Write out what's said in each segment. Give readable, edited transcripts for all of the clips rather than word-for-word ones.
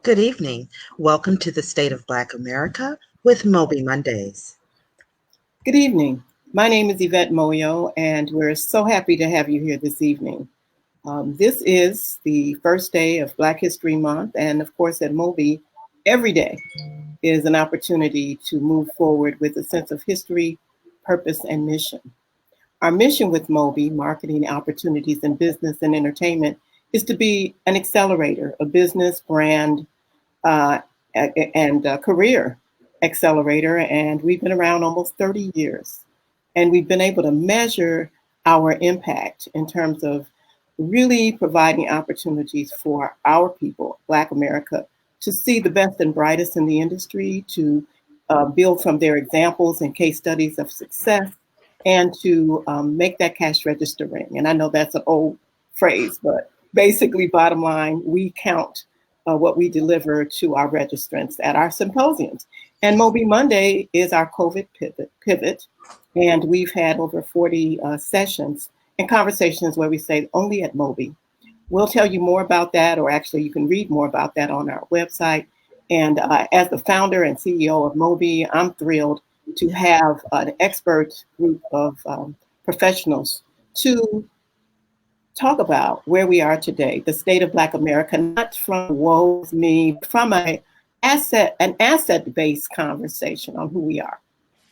Good evening. Welcome to the State of Black America with MOBE Mondays. Good evening. My name is Yvette Moyo, and we're so happy to have you here this evening. This is the first day of Black History Month, and of course at MOBE, every day is an opportunity to move forward with a sense of history, purpose, and mission. Our mission with MOBE, Marketing Opportunities in Business and Entertainment, is to be an accelerator, a business, brand, and career accelerator. And we've been around almost 30 years. And we've been able to measure our impact in terms of really providing opportunities for our people, Black America, to see the best and brightest in the industry, to build from their examples and case studies of success, and to make that cash register ring. And I know that's an old phrase, but basically, bottom line, we count what we deliver to our registrants at our symposiums. And MOBE Monday is our COVID pivot. And we've had over 40 sessions and conversations where we say only at MOBE. We'll tell you more about that, or actually you can read more about that on our website. And as the founder and CEO of MOBE, I'm thrilled to have an expert group of professionals to talk about where we are today, the state of Black America, not from woe is me, from an asset-based conversation on who we are.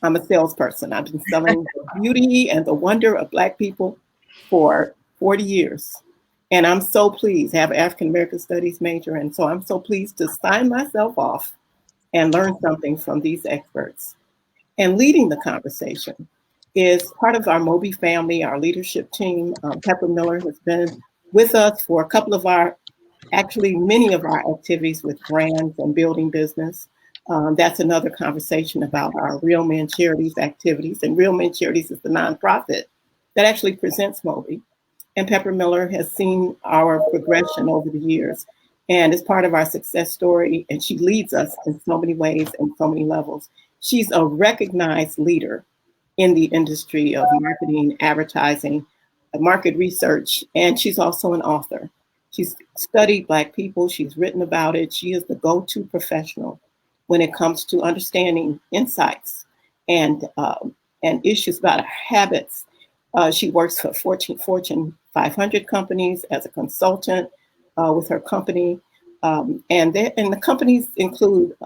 I'm a salesperson. I've been selling the beauty and the wonder of Black people for 40 years. And I'm so pleased, I have an African American Studies major, and so I'm so pleased to sign myself off and learn something from these experts. And leading the conversation is part of our MOBE family, our leadership team. Pepper Miller has been with us for a couple of many of our activities with brands and building business. That's another conversation about our Real Men Charities activities. And Real Men Charities is the nonprofit that actually presents MOBE. And Pepper Miller has seen our progression over the years and is part of our success story. And she leads us in so many ways and so many levels. She's a recognized leader in the industry of marketing, advertising, market research, and she's also an author. She's studied Black people, she's written about it. She is the go-to professional when it comes to understanding insights and issues about habits. She works for Fortune 500 companies as a consultant with her company. And the companies include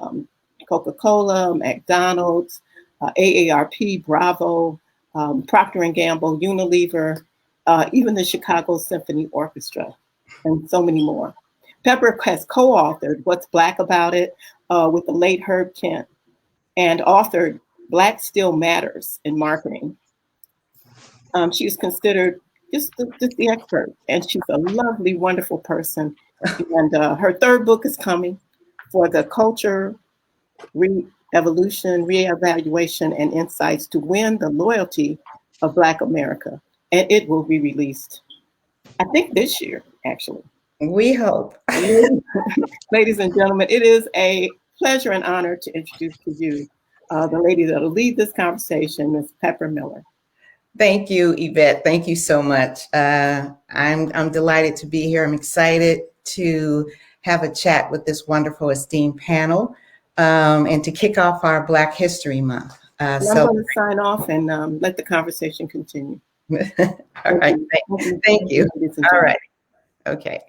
Coca-Cola, McDonald's, AARP, Bravo, Procter & Gamble, Unilever, even the Chicago Symphony Orchestra, and so many more. Pepper has co-authored What's Black About It with the late Herb Kent, and authored Black Still Matters in Marketing. She's considered just the expert, and she's a lovely, wonderful person. And her third book is coming for the culture, evolution, reevaluation, and insights to win the loyalty of Black America. And it will be released, I think, this year, actually. We hope. Ladies and gentlemen, it is a pleasure and honor to introduce to you the lady that will lead this conversation, Ms. Pepper Miller. Thank you, Yvette. Thank you so much. I'm delighted to be here. I'm excited to have a chat with this wonderful, esteemed panel. And to kick off our Black History Month. I'm going to sign off and let the conversation continue. All right, thank you. All right, okay.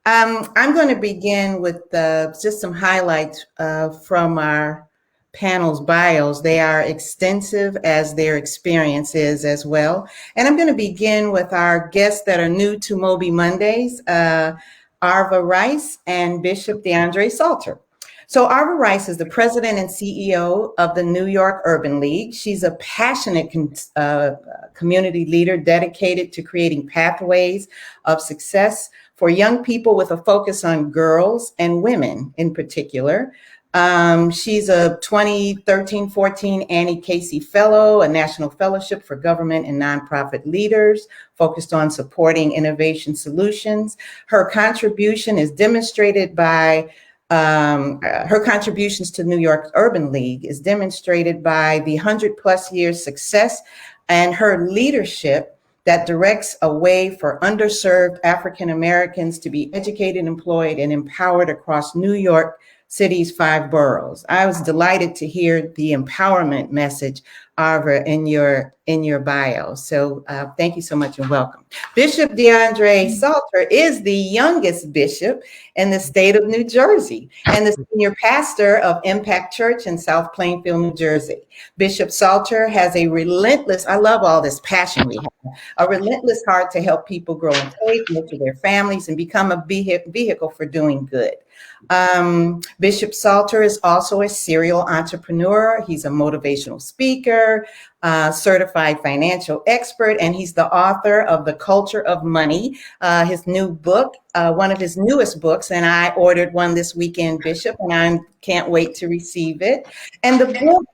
I'm going to begin with just some highlights from our panel's bios. They are extensive as their experience is as well. And I'm going to begin with our guests that are new to MOBE Mondays, Arva Rice and Bishop DeAndre Salter. So Arva Rice is the president and CEO of the New York Urban League. She's a passionate community leader dedicated to creating pathways of success for young people with a focus on girls and women in particular. She's a 2013-14 Annie Casey Fellow, a National Fellowship for Government and Nonprofit Leaders, focused on supporting innovation solutions. Her contribution is demonstrated by her contributions to New York Urban League is demonstrated by the 100+ years success and her leadership that directs a way for underserved African Americans to be educated, employed, and empowered across New York City's 5 boroughs. I was delighted to hear the empowerment message, Arva, in your bio. So thank you so much and welcome. Bishop DeAndre Salter is the youngest bishop in the state of New Jersey and the senior pastor of Impact Church in South Plainfield, New Jersey. Bishop Salter has a relentless, I love all this passion we have, a relentless heart to help people grow in faith, nurture their families, and become a vehicle for doing good. Bishop Salter is also a serial entrepreneur. He's a motivational speaker, certified financial expert, and he's the author of The Culture of Money, his new book, one of his newest books, and I ordered one this weekend, Bishop, and I can't wait to receive it. And the book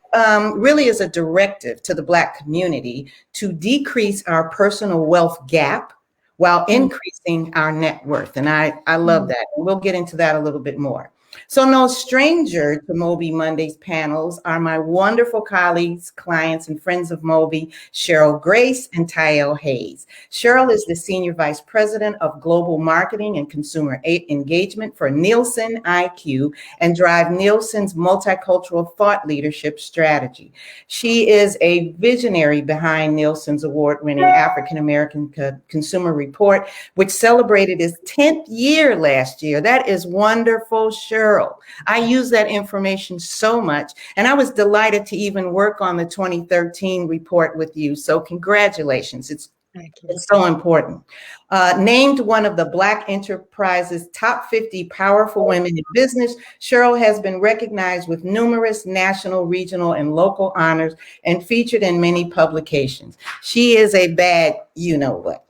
really is a directive to the Black community to decrease our personal wealth gap while increasing our net worth. And I love that. And we'll get into that a little bit more. So no stranger to MOBE Mondays panels are my wonderful colleagues, clients, and friends of MOBE, Cheryl Grace and Tiyale Hayes. Cheryl is the Senior Vice President of Global Marketing and Consumer Engagement for Nielsen IQ and drive Nielsen's multicultural thought leadership strategy. She is a visionary behind Nielsen's award-winning African American Consumer Report, which celebrated its 10th year last year. That is wonderful, Cheryl. I use that information so much, and I was delighted to even work on the 2013 report with you. So congratulations. It's so important. Named one of the Black Enterprise's top 50 powerful women in business, Cheryl has been recognized with numerous national, regional, and local honors and featured in many publications. She is a bad you-know-what.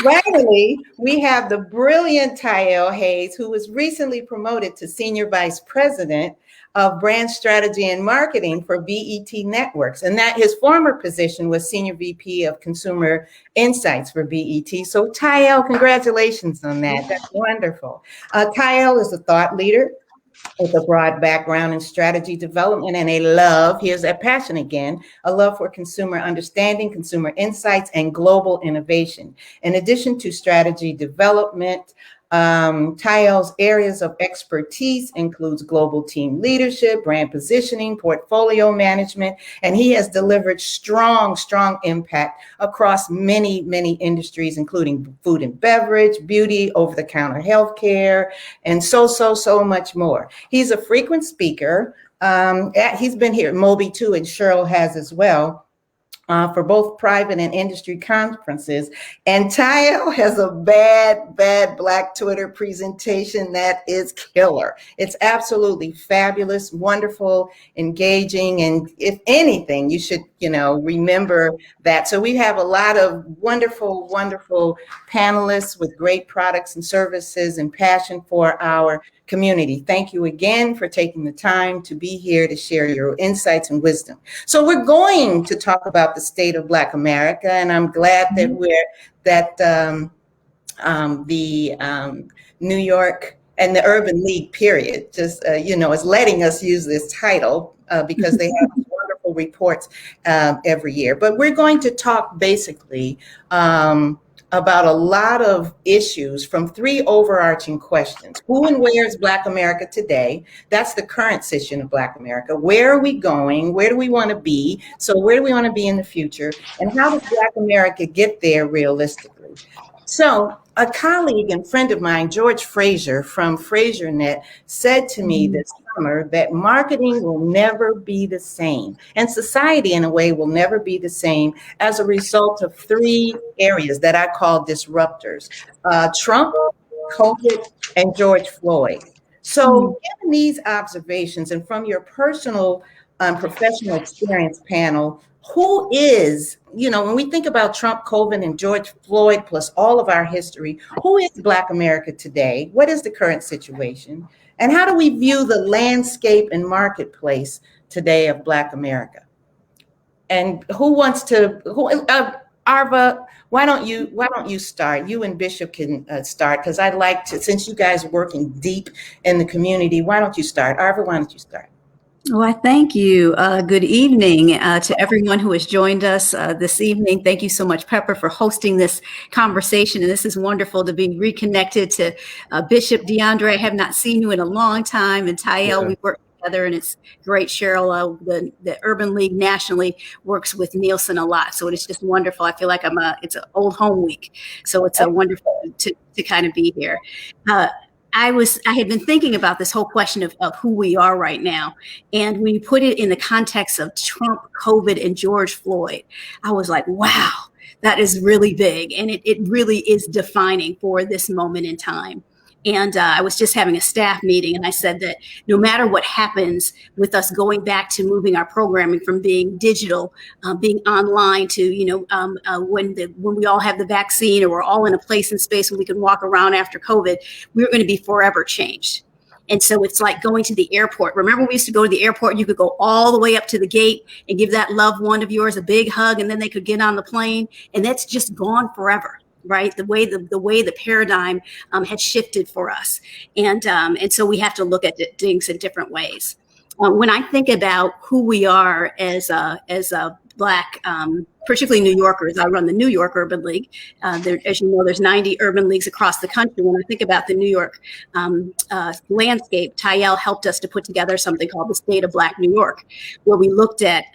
Finally, we have the brilliant Tiyale Hayes, who was recently promoted to Senior Vice President of Brand Strategy and Marketing for BET Networks. And that his former position was Senior VP of Consumer Insights for BET. So Tiyale, congratulations on that. That's wonderful. Tiyale is a thought leader with a broad background in strategy development and a love, here's that passion again, a love for consumer understanding, consumer insights, and global innovation. In addition to strategy development, Tiyale's areas of expertise includes global team leadership, brand positioning, portfolio management, and he has delivered strong impact across many industries, including food and beverage, beauty, over-the-counter healthcare, and so much more. He's a frequent speaker. He's been here at MOBE too, and Cheryl has as well. For both private and industry conferences. And Tiyale has a bad Black Twitter presentation that is killer. It's absolutely fabulous, wonderful, engaging, and if anything, you should, remember that. So we have a lot of wonderful panelists with great products and services and passion for our community. Thank you again for taking the time to be here to share your insights and wisdom. So we're going to talk about the state of Black America, and I'm glad that the New York and the Urban League period just is letting us use this title because they have wonderful reports every year. But we're going to talk basically about a lot of issues from 3 overarching questions. Who and where is Black America today? That's the current situation of Black America. Where are we going? Where do we want to be? So where do we want to be in the future? And how does Black America get there realistically? So a colleague and friend of mine, George Fraser from FraserNet, said to me this summer that marketing will never be the same, and society in a way will never be the same as a result of 3 areas that I call disruptors: Trump, COVID, and George Floyd. So given these observations and from your personal professional experience, panel, who is, when we think about Trump, COVID, and George Floyd, plus all of our history, who is Black America today? What is the current situation? And how do we view the landscape and marketplace today of Black America? And who wants to, Arva, why don't you start? You and Bishop can start, because I'd like to, since you guys are working deep in the community, why don't you start? Arva, why don't you start? Well, I thank you. Good evening to everyone who has joined us this evening. Thank you so much, Pepper, for hosting this conversation. And this is wonderful to be reconnected to Bishop DeAndre. I have not seen you in a long time. And Tiyale, we work together, and it's great. Cheryl, the Urban League nationally works with Nielsen a lot. So it's just wonderful. I feel like it's an old home week. So it's wonderful to kind of be here. I had been thinking about this whole question of who we are right now. And when you put it in the context of Trump, COVID, and George Floyd, I was like, wow, that is really big. And it really is defining for this moment in time. And I was just having a staff meeting, and I said that no matter what happens with us going back to moving our programming from being digital, being online to, when we all have the vaccine or we're all in a place and space where we can walk around after COVID, we're going to be forever changed. And so it's like going to the airport. Remember, we used to go to the airport, you could go all the way up to the gate and give that loved one of yours a big hug, and then they could get on the plane. And that's just gone forever. Right, the way the paradigm had shifted for us, and so we have to look at things in different ways. When I think about who we are as Black, particularly New Yorkers, I run the New York Urban League. As you know, there's 90 urban leagues across the country. When I think about the New York landscape, Tiyale helped us to put together something called the State of Black New York, where we looked at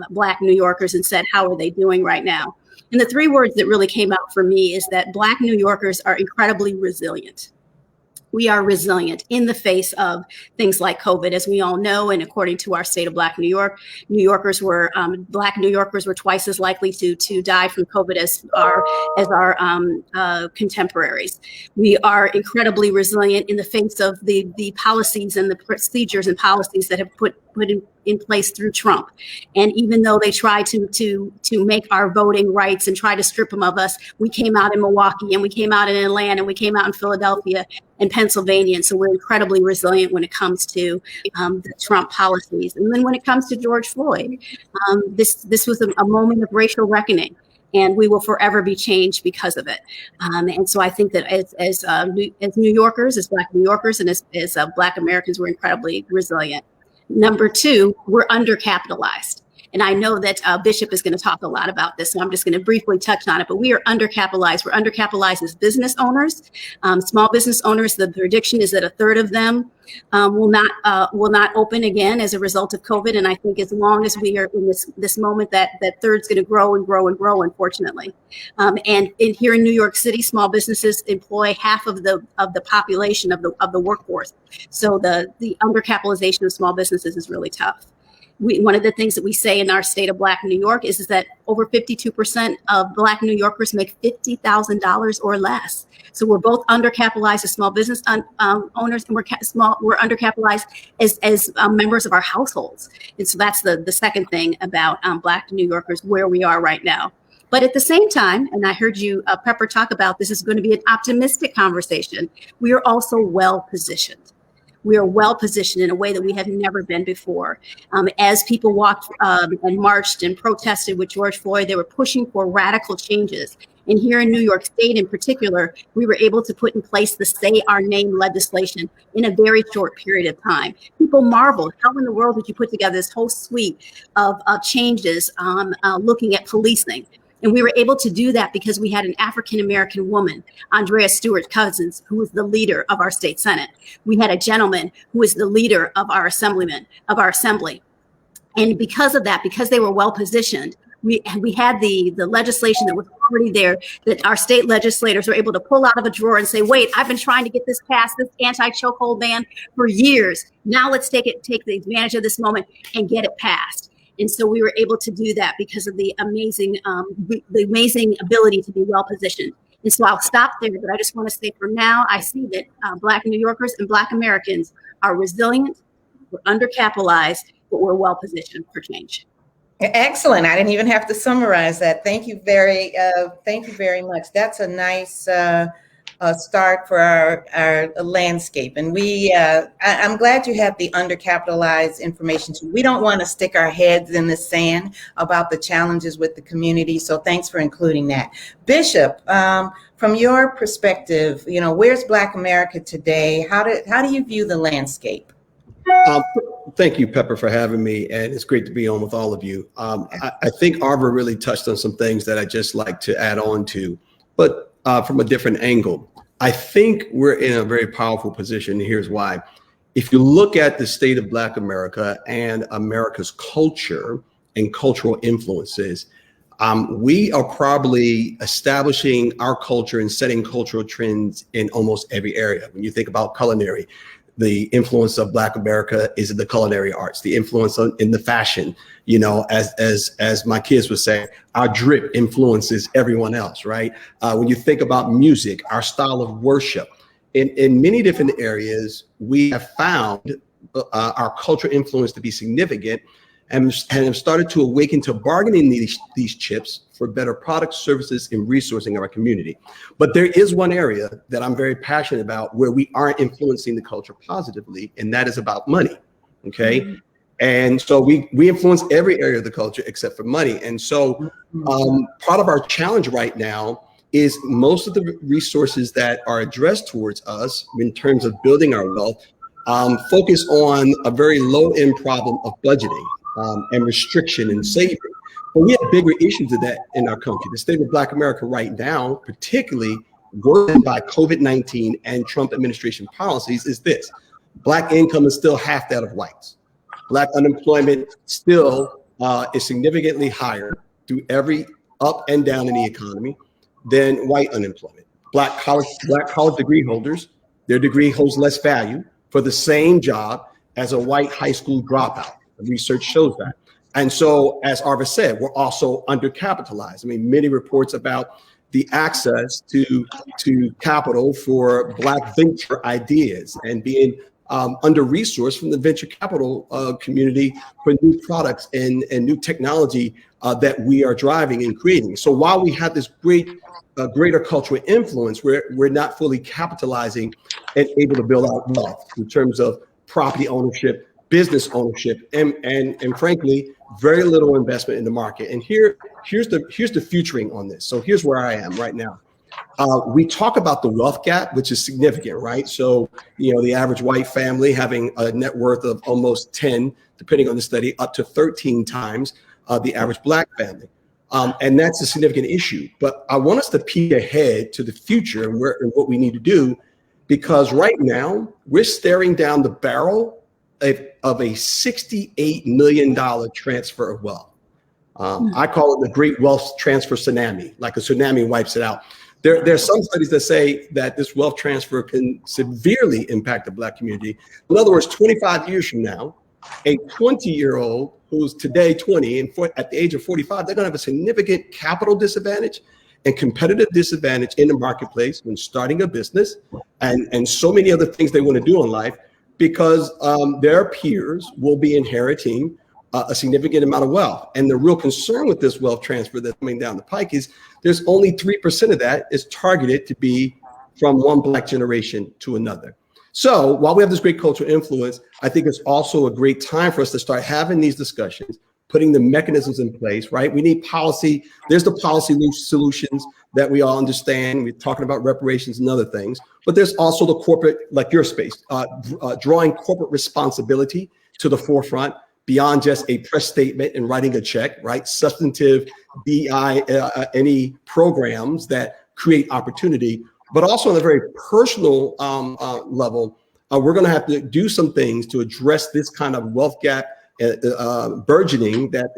Black New Yorkers and said, how are they doing right now? And the three words that really came out for me is that Black New Yorkers are incredibly resilient. We are resilient in the face of things like COVID, as we all know. And according to our State of Black New York, Black New Yorkers were twice as likely to die from COVID as our contemporaries. We are incredibly resilient in the face of the policies and the procedures and policies that have put in place through Trump. And even though they try to make our voting rights and try to strip them of us, we came out in Milwaukee, and we came out in Atlanta, and we came out in Philadelphia and Pennsylvania. And so we're incredibly resilient when it comes to the Trump policies. And then when it comes to George Floyd, this was a moment of racial reckoning, and we will forever be changed because of it. And so I think that as New Yorkers, as Black New Yorkers, and as Black Americans, we're incredibly resilient. Number two, we're undercapitalized. And I know that Bishop is going to talk a lot about this, so I'm just going to briefly touch on it. But we are undercapitalized. We're undercapitalized as business owners, small business owners. The prediction is that a third of them will not open again as a result of COVID. And I think as long as we are in this moment, that third's going to grow and grow and grow, unfortunately. And here in New York City, small businesses employ half of the population of the workforce. So the undercapitalization of small businesses is really tough. One of the things that we say in our State of Black New York is that over 52% of Black New Yorkers make $50,000 or less. So we're both undercapitalized as small business owners, and we're undercapitalized as members of our households. And so that's the second thing about Black New Yorkers, where we are right now. But at the same time, and I heard you, Pepper, talk about this is going to be an optimistic conversation, we are also well positioned. We are well positioned in a way that we have never been before. As people walked and marched and protested with George Floyd, they were pushing for radical changes. And here in New York State in particular, we were able to put in place the Say Our Name legislation in a very short period of time. People marveled, how in the world did you put together this whole suite of changes looking at policing? And we were able to do that because we had an African-American woman, Andrea Stewart Cousins, who was the leader of our state Senate. We had a gentleman who was the leader of our assembly. And because of that, because they were well positioned, we had the legislation that was already there, that our state legislators were able to pull out of a drawer and say, wait, I've been trying to get this passed, this anti-chokehold ban for years. Now let's take the advantage of this moment and get it passed. And so we were able to do that because of the amazing ability to be well positioned. And so I'll stop there, but I just want to say for now, I see that Black New Yorkers and Black Americans are resilient, we're undercapitalized, but we're well positioned for change. Excellent. I didn't even have to summarize that. Thank you very much. That's a nice start for our landscape. And I'm glad you have the undercapitalized information too. We don't want to stick our heads in the sand about the challenges with the community. So thanks for including that. Bishop, from your perspective, where's Black America today? How do you view the landscape? Well, thank you, Pepper, for having me, and it's great to be on with all of you. I think Arva really touched on some things that I just like to add on to, but from a different angle. I think we're in a very powerful position, and here's why. If you look at the state of Black America and America's culture and cultural influences, we are probably establishing our culture and setting cultural trends in almost every area. When you think about culinary, the influence of Black America is in the culinary arts, the influence in the fashion, you know, as my kids would say, our drip influences everyone else, right? When you think about music, our style of worship, in many different areas, we have found our cultural influence to be significant and have started to awaken to bargaining these chips for better products, services, and resourcing our community. But there is one area that I'm very passionate about where we aren't influencing the culture positively, and that is about money, okay? Mm-hmm. And so we influence every area of the culture except for money. And so part of our challenge right now is most of the resources that are addressed towards us in terms of building our wealth focus on a very low-end problem of budgeting and restriction and saving. But we have bigger issues of that in our country. The state of Black America right now, particularly worsened by COVID-19 and Trump administration policies, is this. Black income is still half that of whites. Black unemployment still is significantly higher through every up and down in the economy than white unemployment. Black college degree holders, their degree holds less value for the same job as a white high school dropout. The research shows that. And so, as Arva said, we're also undercapitalized. I mean, many reports about the access to capital for Black venture ideas and being under-resourced from the venture capital community for new products and new technology that we are driving and creating. So while we have this greater cultural influence, we're not fully capitalizing and able to build out wealth in terms of property ownership, business ownership, and frankly, very little investment in the market. And here's the futuring on this. So here's where I am right now. We talk about the wealth gap, which is significant, right? So, you know, the average white family having a net worth of almost 10, depending on the study, up to 13 times the average Black family. And that's a significant issue. But I want us to peek ahead to the future and what we need to do, because right now we're staring down the barrel of a $68 million transfer of wealth. I call it the great wealth transfer tsunami, like a tsunami wipes it out. There are some studies that say that this wealth transfer can severely impact the Black community. In other words, 25 years from now, a 20-year-old who's today 20 and at the age of 45, they're going to have a significant capital disadvantage and competitive disadvantage in the marketplace when starting a business and so many other things they want to do in life, because their peers will be inheriting a significant amount of wealth. And the real concern with this wealth transfer that's coming down the pike is there's only 3% of that is targeted to be from one Black generation to another. So while we have this great cultural influence, I think it's also a great time for us to start having these discussions, putting the mechanisms in place, right? We need policy. There's the policy solutions that we all understand. We're talking about reparations and other things, but there's also the corporate, like your space, drawing corporate responsibility to the forefront beyond just a press statement and writing a check, right? Substantive DI, programs that create opportunity, but also on a very personal level, we're going to have to do some things to address this kind of wealth gap burgeoning that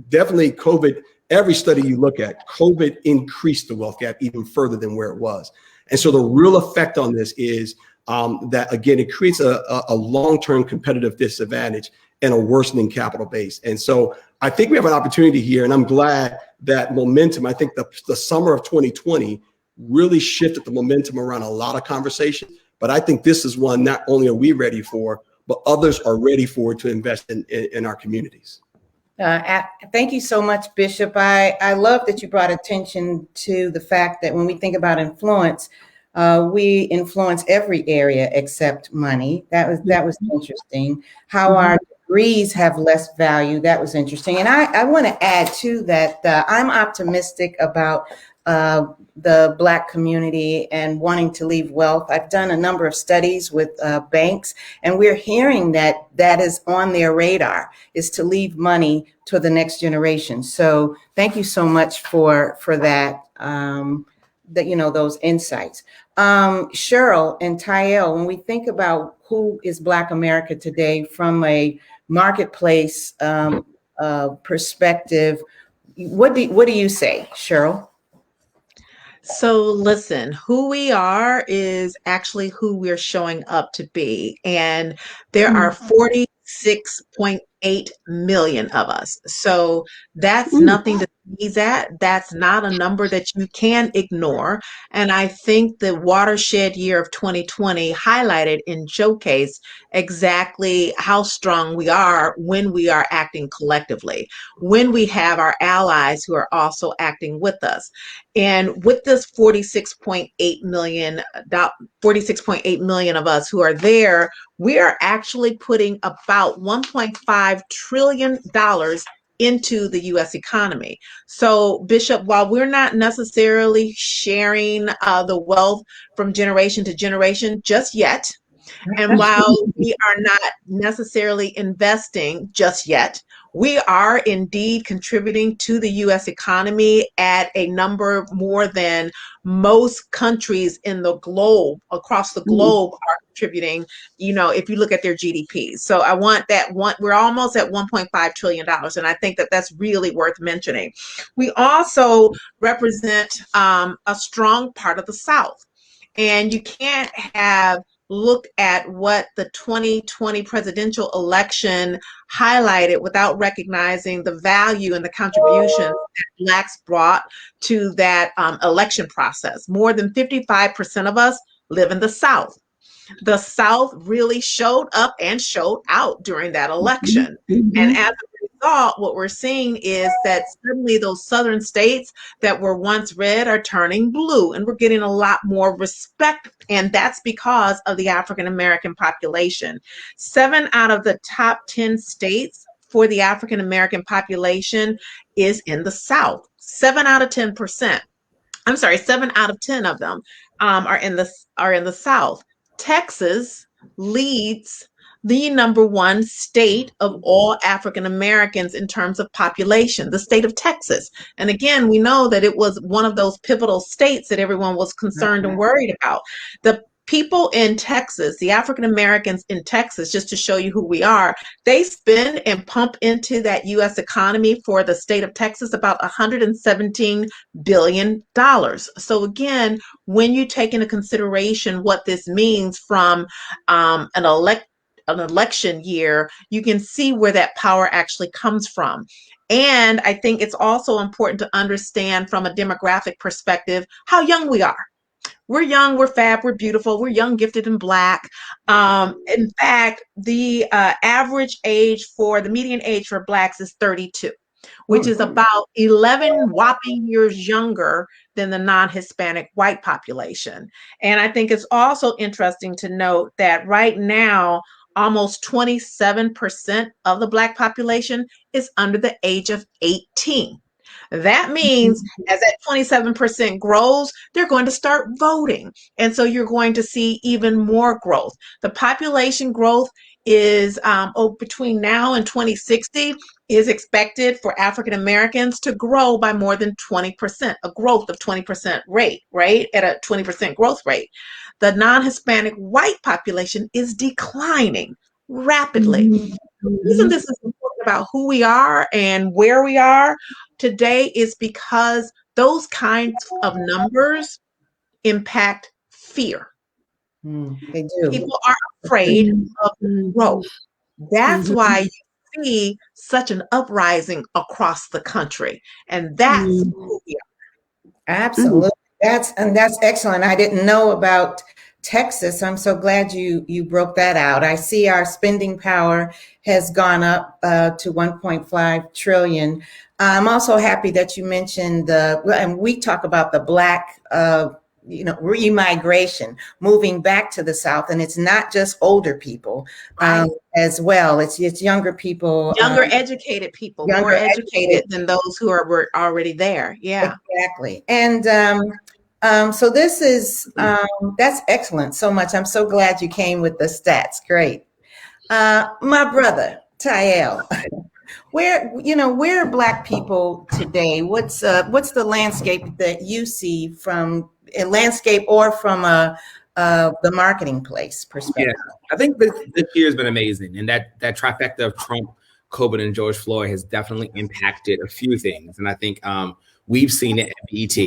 definitely COVID, every study you look at, COVID increased the wealth gap even further than where it was. And so the real effect on this is that, again, it creates a long-term competitive disadvantage and a worsening capital base. And so I think we have an opportunity here, and I'm glad that momentum, I think the summer of 2020 really shifted the momentum around a lot of conversation. But I think this is one not only are we ready for, but others are ready for to invest in our communities. Thank you so much, Bishop. I love that you brought attention to the fact that when we think about influence, we influence every area except money. That was interesting. How our degrees have less value. That was interesting. And I want to add to that, I'm optimistic about the Black community and wanting to leave wealth. I've done a number of studies with banks, and we're hearing that that is on their radar, is to leave money to the next generation. So thank you so much for that, those insights. Cheryl and Tiyale, when we think about who is Black America today from a marketplace perspective, what do you say, Cheryl? So listen, who we are is actually who we're showing up to be. And there are 46.8 million of us. So that's nothing to sneeze at. That's not a number that you can ignore. And I think the watershed year of 2020 highlighted and showcased exactly how strong we are when we are acting collectively, when we have our allies who are also acting with us. And with this 46.8 million of us who are there, we are actually putting about $1.5 trillion into the U.S. economy. So, Bishop, while we're not necessarily sharing the wealth from generation to generation just yet, and while we are not necessarily investing just yet, we are indeed contributing to the U.S. economy at a number more than most countries in the globe, across the globe, are contributing, if you look at their GDP. So I want we're almost at $1.5 trillion. And I think that that's really worth mentioning. We also represent a strong part of the South. And you can't have look at what the 2020 presidential election highlighted without recognizing the value and the contributions that Blacks brought to that election process. More than 55% of us live in the South. The South really showed up and showed out during that election. And as a result, what we're seeing is that suddenly those Southern states that were once red are turning blue, and we're getting a lot more respect. And that's because of the African American population. 7 out of the top 10 states for the African American population is in the South. 7 out of 10%. I'm sorry, 7 out of 10 of them are in the South. Texas leads the #1 state of all African Americans in terms of population, the state of Texas. And again, we know that it was one of those pivotal states that everyone was concerned and worried about. The people in Texas, the African Americans in Texas, just to show you who we are, they spend and pump into that U.S. economy for the state of Texas about $117 billion. So again, when you take into consideration what this means from an election year, you can see where that power actually comes from. And I think it's also important to understand from a demographic perspective how young we are. We're young, we're fab, we're beautiful, we're young, gifted, and Black. In fact, the median age for Blacks is 32, which is about 11 whopping years younger than the non-Hispanic white population. And I think it's also interesting to note that right now, almost 27% of the Black population is under the age of 18. That means as that 27% grows, they're going to start voting. And so you're going to see even more growth. The population growth is between now and 2060 is expected for African Americans to grow by more than 20%, a growth of 20% rate, right? At a 20% growth rate. The non-Hispanic white population is declining rapidly. The reason this is important about who we are and where we are today is because those kinds of numbers impact fear. They do. People are afraid of growth. That's why you see such an uprising across the country. And that's who we are. Absolutely. That's excellent. I didn't know about Texas. I'm so glad you broke that out. I see our spending power has gone up to 1.5 trillion. I'm also happy that you mentioned and we talk about the Black remigration, moving back to the South. And it's not just older people as well. It's younger people. Younger educated people, more educated than those who were already there. Yeah. Exactly. And so this is, that's excellent so much. I'm so glad you came with the stats. Great. My brother, Tiyale, where are Black people today? What's the landscape that you see from a landscape or from the marketing place perspective? Yeah, I think this year has been amazing, and that trifecta of Trump, COVID, and George Floyd has definitely impacted a few things. And I think we've seen it at BET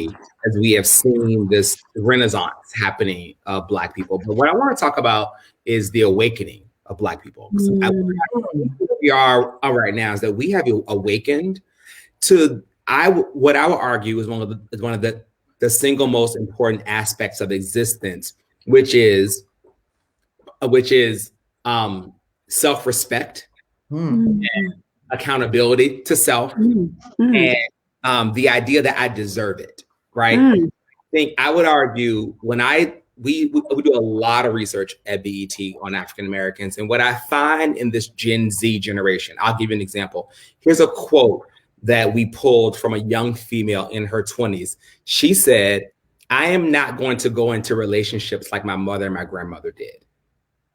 as we have seen this renaissance happening of Black people. But what I want to talk about is the awakening of Black people. So we are right now is that we have awakened to what I would argue is one of the single most important aspects of existence, which is self-respect and accountability to self, and the idea that I deserve it. Right? I think I would argue when we do a lot of research at BET on African Americans, and what I find in this Gen Z generation, I'll give you an example. Here's a quote that we pulled from a young female in her 20s. She said, "I am not going to go into relationships like my mother and my grandmother did.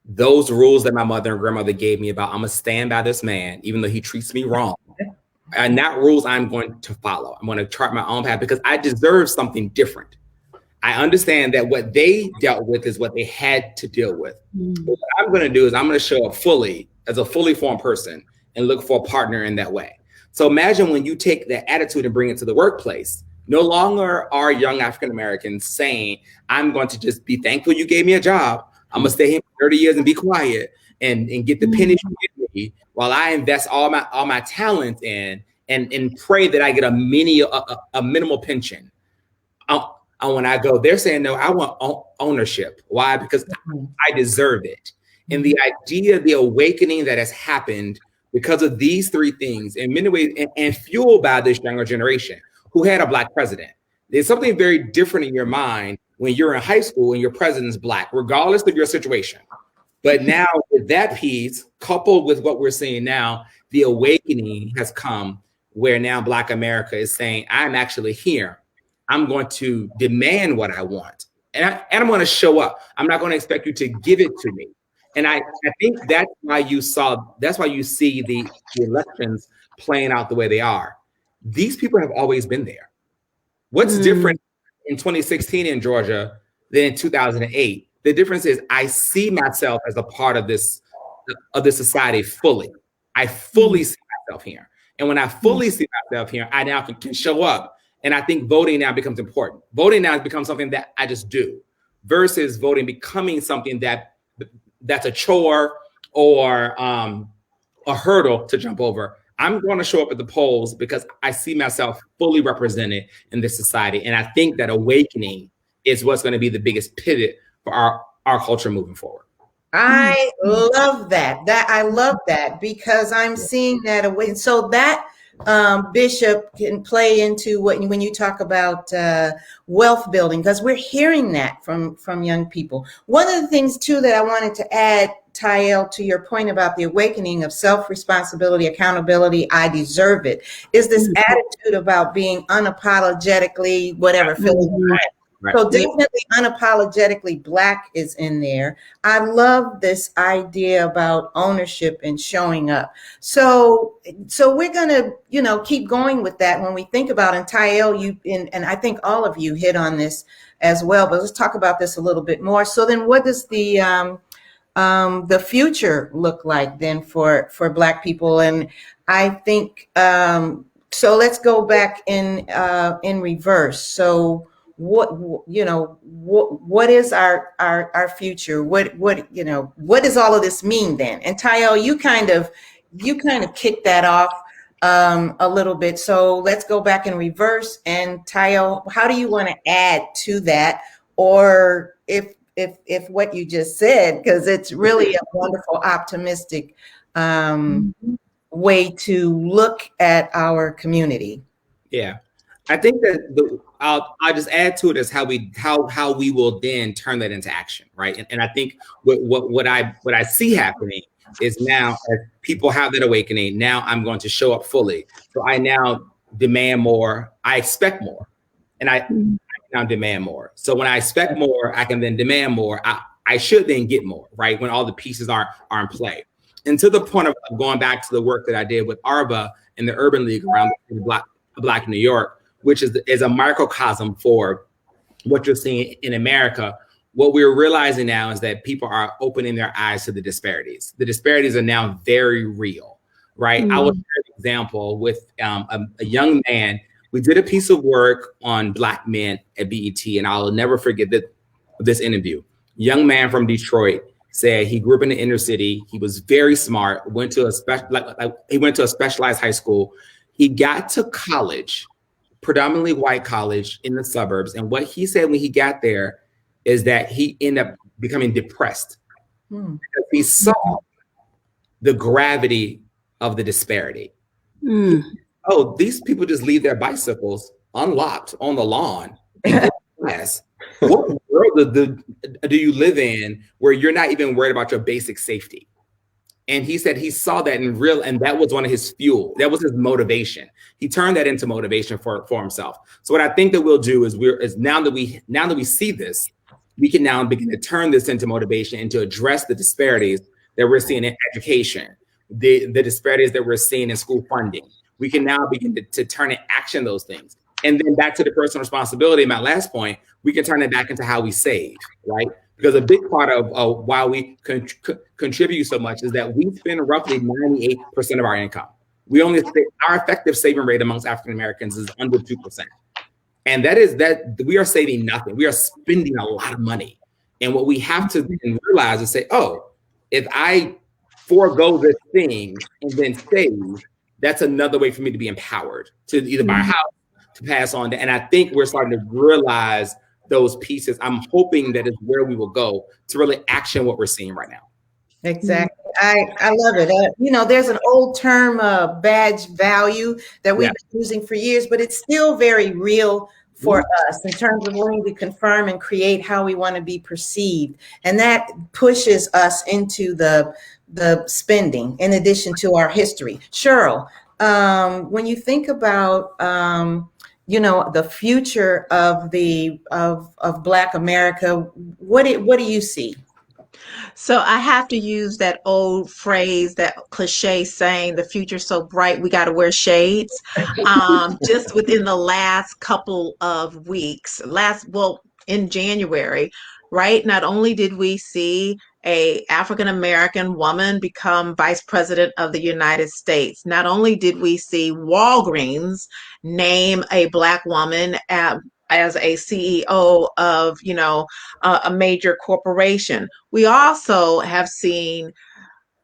Those rules that my mother and grandmother gave me about, I'm gonna stand by this man, even though he treats me wrong, and not rules I'm going to follow. I'm going to chart my own path because I deserve something different. I understand that what they dealt with is what they had to deal with. What I'm going to do is I'm going to show up fully as a fully formed person and look for a partner in that way." So imagine when you take that attitude and bring it to the workplace. No longer are young African Americans saying, "I'm going to just be thankful you gave me a job. I'm going to stay here for 30 years and be quiet and get the pennies you give me while I invest all my talents in and pray that I get a minimal pension." When I go, they're saying, "No, I want ownership." Why? Because I deserve it. And the idea, the awakening that has happened because of these three things in many ways, and fueled by this younger generation who had a Black president. There's something very different in your mind when you're in high school and your president's Black, regardless of your situation. But now with that piece, coupled with what we're seeing now, the awakening has come where now Black America is saying, "I'm actually here. I'm going to demand what I want. And I'm going to show up. I'm not going to expect you to give it to me." And I think that's why you see the elections playing out the way they are. These people have always been there. What's different in 2016 in Georgia than in 2008? The difference is I see myself as a part of this society fully. I fully see myself here. And when I fully see myself here, I now can show up. And I think voting now becomes important. Voting now has become something that I just do versus voting becoming something that's a chore or a hurdle to jump over. I'm going to show up at the polls because I see myself fully represented in this society. And I think that awakening is what's going to be the biggest pivot for our culture moving forward. I love that. I love that because I'm seeing that awakening. So that Bishop can play into when you talk about wealth building, because we're hearing that from young people. One of the things too that I wanted to add, Tiyale, to your point about the awakening of self-responsibility, accountability, I deserve it, is this attitude about being unapologetically whatever. Right. So definitely unapologetically Black is in there. I love this idea about ownership and showing up. So we're gonna, keep going with that when we think about, and Tiyale, and I think all of you hit on this as well, but let's talk about this a little bit more. So then what does the future look like then for Black people? And I think, so let's go back in reverse. So what is our future? What does all of this mean then? And Tiyale, you kind of kicked that off a little bit. So let's go back in reverse. And Tiyale, how do you want to add to that? Or if what you just said, because it's really a wonderful, optimistic way to look at our community. Yeah. I think that I'll just add to it is how we will then turn that into action, right? And I think what I see happening is now as people have that awakening, now I'm going to show up fully. So I now demand more, I expect more, and I now demand more. So when I expect more, I can then demand more. I should then get more, right? When all the pieces are in play. And to the point of going back to the work that I did with Arva in the Urban League around Black New York, which is a microcosm for what you're seeing in America. What we're realizing now is that people are opening their eyes to the disparities. The disparities are now very real, right? I will share an example with a young man. We did a piece of work on Black men at BET, and I'll never forget this interview. Young man from Detroit said he grew up in the inner city. He was very smart. Went to he went to a specialized high school. He got to college, predominantly white college in the suburbs. And what he said when he got there is that he ended up becoming depressed because he saw the gravity of the disparity. Oh, these people just leave their bicycles unlocked on the lawn. Yes. What world do you live in where you're not even worried about your basic safety? And he said he saw that and that was one of his fuel. That was his motivation. He turned that into motivation for himself. So what I think that we'll do is now that we see this, we can now begin to turn this into motivation and to address the disparities that we're seeing in education, the disparities that we're seeing in school funding. We can now begin to turn and action those things. And then back to the personal responsibility, my last point, we can turn it back into how we save, right? Because a big part of why we contribute so much is that we spend roughly 98% of our income. Our effective saving rate amongst African Americans is under 2%. And that we are saving nothing. We are spending a lot of money. And what we have to then realize is say, oh, if I forego this thing and then save, that's another way for me to be empowered to either buy a house, to pass on. And I think we're starting to realize those pieces. I'm hoping that is where we will go to really action what we're seeing right now. Exactly. I love it. There's an old term, badge value, that we've been using for years, but it's still very real for us in terms of wanting to confirm and create how we want to be perceived. And that pushes us into the spending in addition to our history. Cheryl, when you think about the future of Black America, what do you see? So I have to use that old phrase, that cliche saying, the future's so bright, we got to wear shades. Just within the last couple of weeks, in January, right? Not only did we see a African-American woman become vice president of the United States, not only did we see Walgreens name a Black woman as a CEO of, a major corporation. We also have seen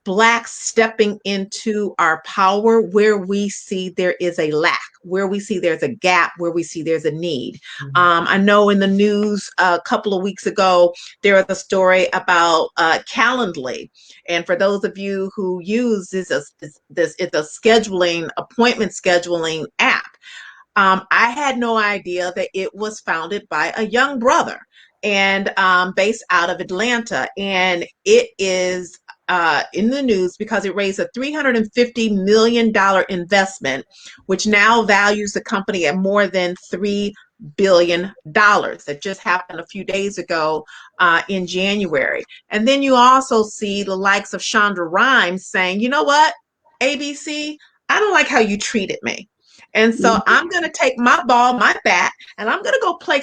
Blacks stepping into our power where we see there is a lack, where we see there's a gap, where we see there's a need. I know in the news a couple of weeks ago, there was a story about Calendly. And for those of you who use it's a appointment scheduling app. I had no idea that it was founded by a young brother and based out of Atlanta. And it is in the news because it raised a $350 million investment, which now values the company at more than $3 billion. That just happened a few days ago in January. And then you also see the likes of Shonda Rhimes saying, you know what, ABC, I don't like how you treated me. And so I'm going to take my bat, and I'm going to go play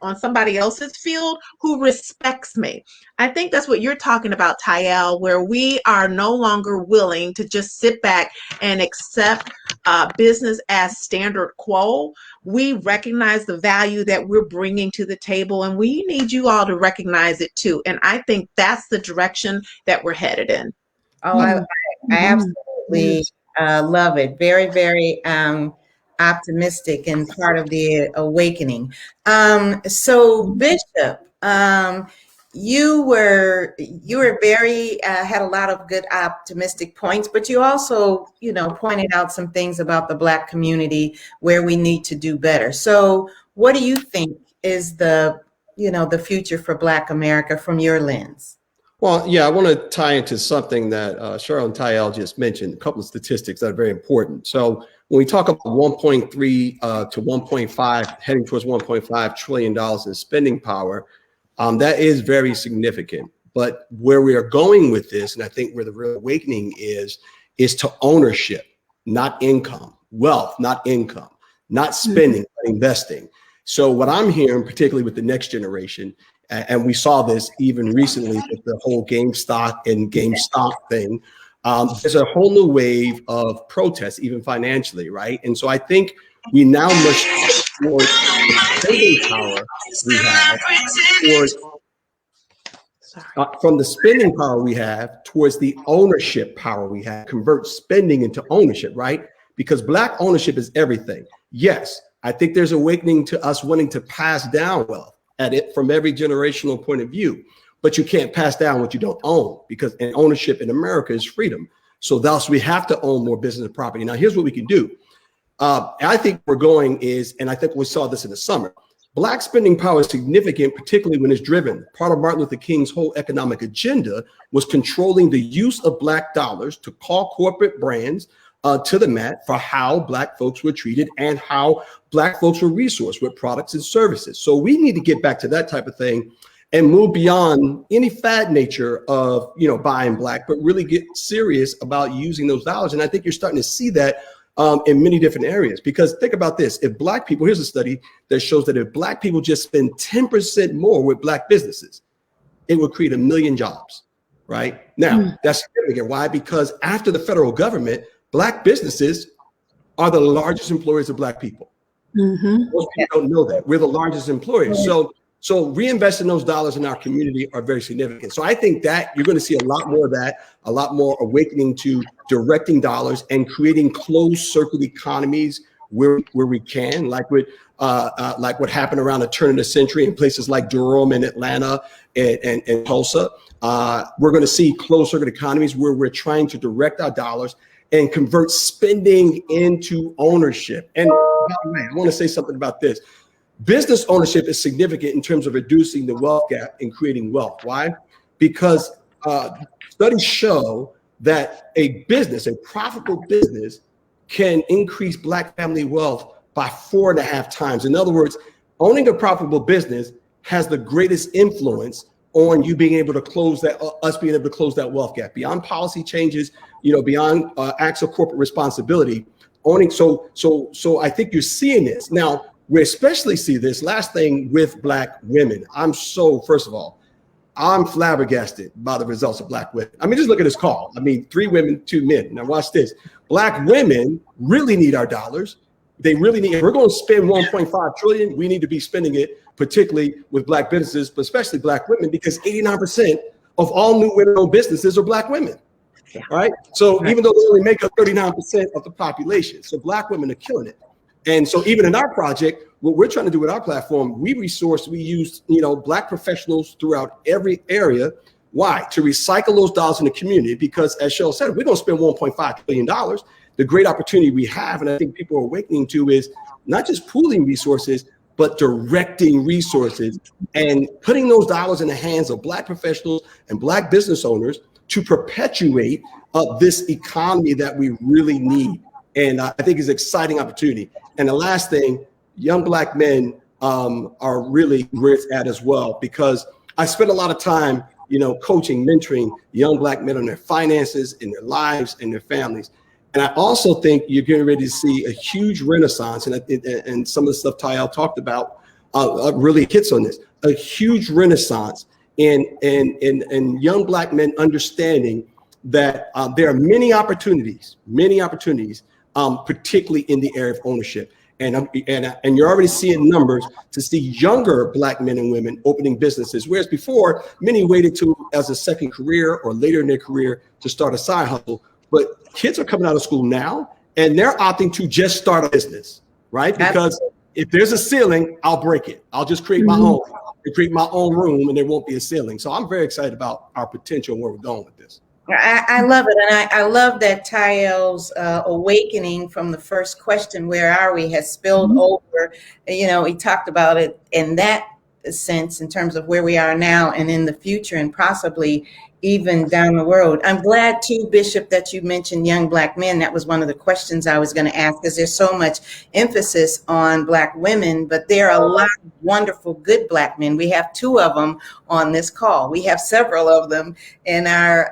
on somebody else's field who respects me. I think that's what you're talking about, Tiyale, where we are no longer willing to just sit back and accept business as standard quo. We recognize the value that we're bringing to the table, and we need you all to recognize it too. And I think that's the direction that we're headed in. Oh, I absolutely love it. Very, very optimistic and part of the awakening. So Bishop, you were very had a lot of good optimistic points, but you also, pointed out some things about the Black community where we need to do better. So what do you think is the future for Black America from your lens? Well, yeah, I want to tie into something that Cheryl and Tiyale just mentioned, a couple of statistics that are very important. So when we talk about 1.3 to 1.5, heading towards $1.5 trillion in spending power, that is very significant. But where we are going with this, and I think where the real awakening is to ownership, not income, wealth, not income, not spending, but investing. So what I'm hearing, particularly with the next generation, and we saw this even recently with the whole GameStop and GameStop thing, there's a whole new wave of protests, even financially, right? And so I think we now must towards the spending power we have, from the spending power we have towards the ownership power we have, convert spending into ownership, right? Because Black ownership is everything. Yes, I think there's awakening to us wanting to pass down wealth at it from every generational point of view, but you can't pass down what you don't own, because ownership in America is freedom. So thus we have to own more business and property. Now, here's what we can do. I think we're going is, and I think we saw this in the summer, Black spending power is significant, particularly when it's driven. Part of Martin Luther King's whole economic agenda was controlling the use of Black dollars to call corporate brands to the mat for how Black folks were treated and how Black folks were resourced with products and services. So we need to get back to that type of thing and move beyond any fad nature of, buying Black, but really get serious about using those dollars. And I think you're starting to see that in many different areas, because think about this. If Black people, here's a study that shows that if Black people just spend 10% more with Black businesses, it would create 1 million jobs, right? Now, that's significant. Why? Because after the federal government, Black businesses are the largest employers of Black people. Most people don't know that. We're the largest employers. So reinvesting those dollars in our community are very significant. So I think that you're going to see a lot more of that, a lot more awakening to directing dollars and creating closed circuit economies where we can, like what happened around the turn of the century in places like Durham and Atlanta and Tulsa. We're going to see closed circuit economies where we're trying to direct our dollars and convert spending into ownership. And by the way, I want to say something about this. Business ownership is significant in terms of reducing the wealth gap and creating wealth. Why? Because studies show that a profitable business can increase Black family wealth by 4.5 times. In other words, owning a profitable business has the greatest influence on you being able to close that wealth gap beyond policy changes, beyond acts of corporate responsibility. Owning, so I think you're seeing this now. We especially see this last thing with Black women. First of all, I'm flabbergasted by the results of Black women. I mean, just look at this call. I mean, 3 women, 2 men. Now watch this. Black women really need our dollars. They really need, if we're going to spend 1.5 trillion, we need to be spending it, particularly with Black businesses, but especially Black women, because 89% of all new women-owned businesses are Black women. Yeah. Right? So even though they only make up 39% of the population, so Black women are killing it. And so even in our project, what we're trying to do with our platform, we use, Black professionals throughout every area. Why? To recycle those dollars in the community, because as Cheryl said, we're going to spend $1.5 billion. The great opportunity we have, and I think people are awakening to, is not just pooling resources, but directing resources and putting those dollars in the hands of Black professionals and Black business owners to perpetuate this economy that we really need. And I think it's an exciting opportunity. And the last thing, young Black men are really where it's at as well, because I spent a lot of time, coaching, mentoring young Black men on their finances, in their lives, and their families. And I also think you're getting ready to see a huge renaissance, and some of the stuff Tiyale talked about really hits on this, a huge renaissance in young Black men understanding that there are many opportunities, particularly in the area of ownership. And you're already seeing numbers to see younger Black men and women opening businesses, whereas before many waited to as a second career or later in their career to start a side hustle. But kids are coming out of school now and they're opting to just start a business, right? Because if there's a ceiling, I'll break it. I'll just create my own. and create my own room, and there won't be a ceiling. So I'm very excited about our potential and where we're going with this. I love it. And I love that Tiyale's awakening from the first question, where are we, has spilled over. You know, he talked about it in that sense in terms of where we are now and in the future and possibly even down the road. I'm glad too, Bishop, that you mentioned young Black men. That was one of the questions I was going to ask, because there's so much emphasis on Black women, but there are a lot of wonderful, good Black men. We have 2 of them on this call. We have several of them in our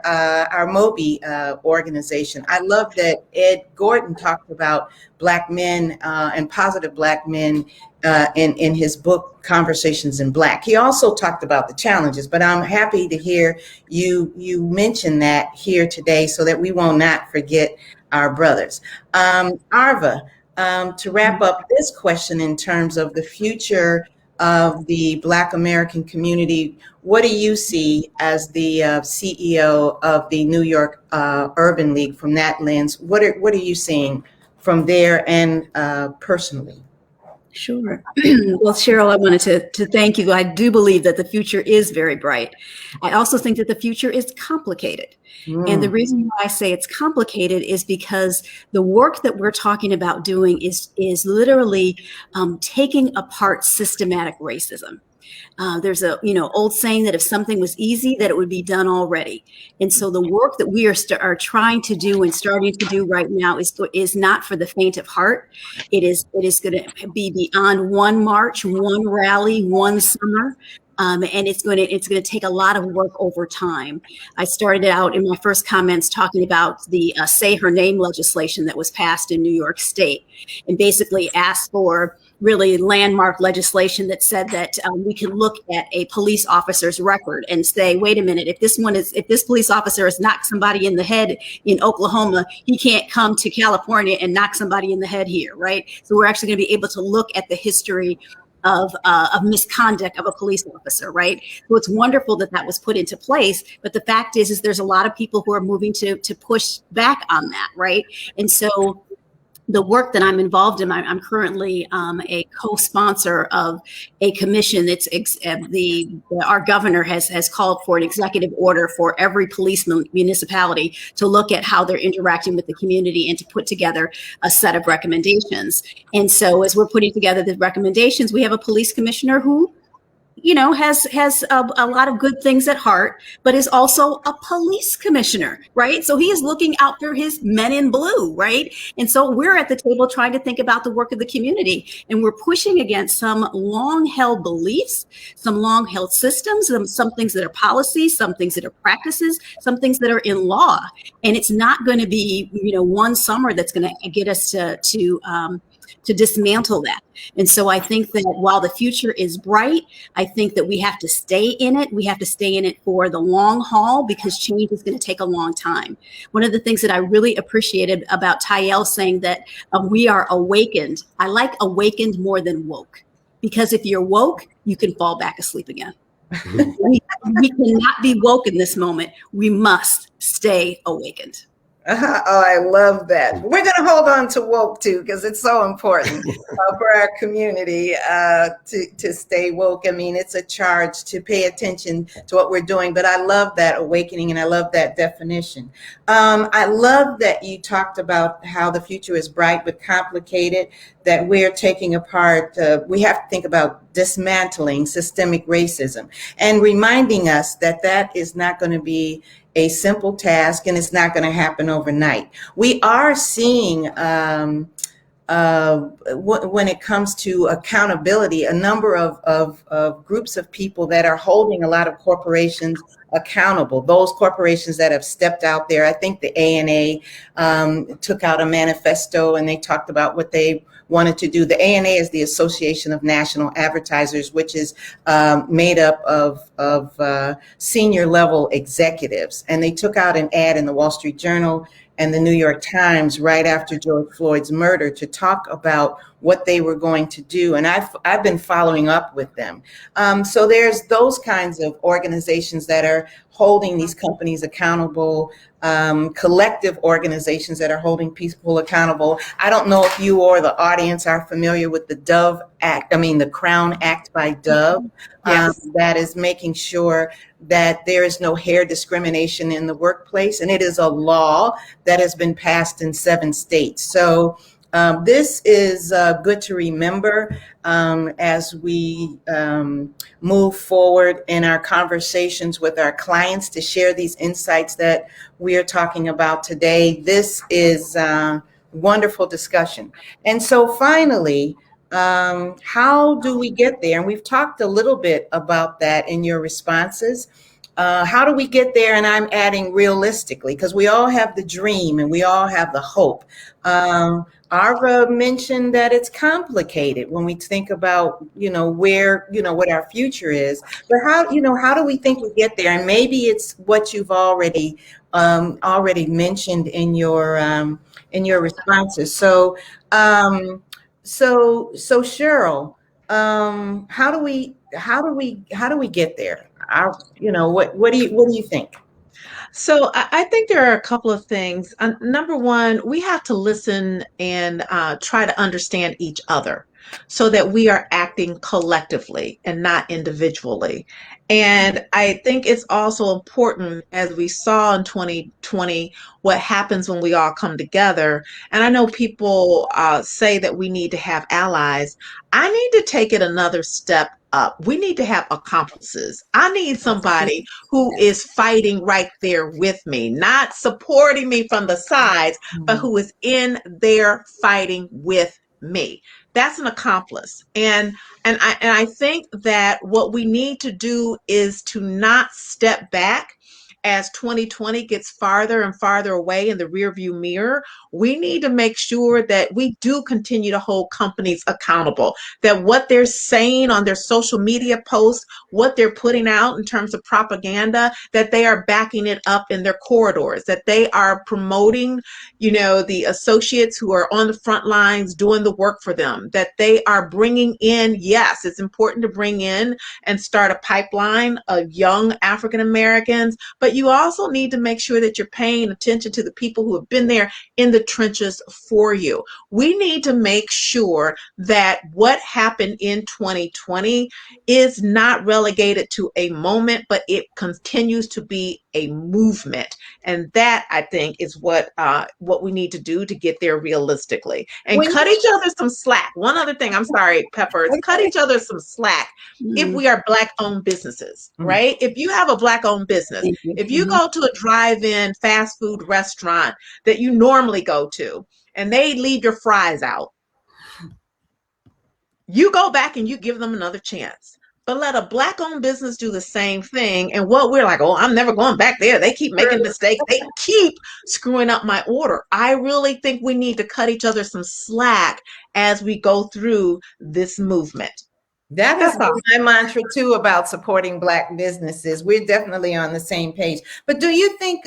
MOBE organization. I love that Ed Gordon talked about Black men and positive Black men in his book, Conversations in Black. He also talked about the challenges, but I'm happy to hear you mention that here today so that we will not forget our brothers. Arva, to wrap up this question in terms of the future of the Black American community, what do you see as the CEO of the New York Urban League from that lens? What are you seeing from there and personally? Sure. Well, Cheryl, I wanted to thank you. I do believe that the future is very bright. I also think that the future is complicated. And the reason why I say it's complicated is because the work that we're talking about doing is literally taking apart systematic racism. There's a old saying that if something was easy, that it would be done already. And so the work that we are trying to do and starting to do right now is not for the faint of heart. It is going to be beyond one march, one rally, one summer. And it's going to take a lot of work over time. I started out in my first comments talking about the Say Her Name legislation that was passed in New York State, and basically asked for really landmark legislation that said that we can look at a police officer's record and say, wait a minute, if this police officer has knocked somebody in the head in Oklahoma, he can't come to California and knock somebody in the head here, right? So we're actually going to be able to look at the history of misconduct of a police officer, right? So it's wonderful that that was put into place, but the fact is there's a lot of people who are moving to push back on that, right? And so the work that I'm involved in, I'm currently a co-sponsor of a commission that's our governor has called for an executive order for every police municipality to look at how they're interacting with the community and to put together a set of recommendations. And so as we're putting together the recommendations, we have a police commissioner who has a lot of good things at heart, but is also a police commissioner, right? So he is looking out for his men in blue, right? And so we're at the table trying to think about the work of the community, and we're pushing against some long-held beliefs, some long-held systems, some things that are policies, some things that are practices, some things that are in law. And it's not going to be, one summer that's going to get us to dismantle that. And so I think that while the future is bright, I think that we have to stay in it. We have to stay in it for the long haul, because change is going to take a long time. One of the things that I really appreciated about Tiyale saying that we are awakened. I like awakened more than woke, because if you're woke, you can fall back asleep again. We cannot be woke in this moment. We must stay awakened. Oh, I love that. We're going to hold on to woke too, because it's so important for our community to stay woke. I mean, it's a charge to pay attention to what we're doing, but I love that awakening and I love that definition. I love that you talked about how the future is bright but complicated, that we're taking apart, we have to think about dismantling systemic racism and reminding us that that is not going to be a simple task, and it's not going to happen overnight. We are seeing, when it comes to accountability, a number of groups of people that are holding a lot of corporations accountable. Those corporations that have stepped out there. I think the ANA took out a manifesto and they talked about what they wanted to do. The ANA is the Association of National Advertisers, which is made up of senior level executives. And they took out an ad in the Wall Street Journal and the New York Times right after George Floyd's murder to talk about what they were going to do. And I've been following up with them. So there's those kinds of organizations that are holding these companies accountable, collective organizations that are holding people accountable. I don't know if you or the audience are familiar with the Dove Act, the Crown Act by Dove. Yes. That is making sure that there is no hair discrimination in the workplace. And it is a law that has been passed in 7 states. So this is good to remember as we move forward in our conversations with our clients to share these insights that we are talking about today. This is wonderful discussion. And so finally, how do we get there? And we've talked a little bit about that in your responses. How do we get there? And I'm adding realistically, because we all have the dream and we all have the hope. Arva mentioned that it's complicated when we think about, where, what our future is. But how do we think we get there? And maybe it's what you've already mentioned in your responses. So Cheryl, how do we get there? What do you think? So I think there are a couple of things. Number one, we have to listen and try to understand each other so that we are acting collectively and not individually. And I think it's also important, as we saw in 2020, what happens when we all come together. And I know people say that we need to have allies. I need to take it another step up. We need to have accomplices. I need somebody who is fighting right there with me, not supporting me from the sides, but who is in there fighting with me. That's an accomplice. And I think that what we need to do is to not step back as 2020 gets farther and farther away in the rearview mirror. We need to make sure that we do continue to hold companies accountable, that what they're saying on their social media posts, what they're putting out in terms of propaganda, that they are backing it up in their corridors, that they are promoting, the associates who are on the front lines doing the work for them, that they are bringing in, yes, it's important to bring in and start a pipeline of young African Americans, but you also need to make sure that you're paying attention to the people who have been there in the trenches for you. We need to make sure that what happened in 2020 is not relegated to a moment, but it continues to be a movement. And that, I think, is what we need to do to get there realistically. And cut each other some slack. One other thing, I'm sorry, Peppers, cut each other some slack if we are Black-owned businesses, right? If you have a Black-owned business, if you go to a drive-in fast food restaurant that you normally go to, and they leave your fries out, you go back and you give them another chance. But let a Black-owned business do the same thing. And what we're like, oh, I'm never going back there. They keep making mistakes. They keep screwing up my order. I really think we need to cut each other some slack as we go through this movement. That is my mantra too about supporting Black businesses. We're definitely on the same page. But do you think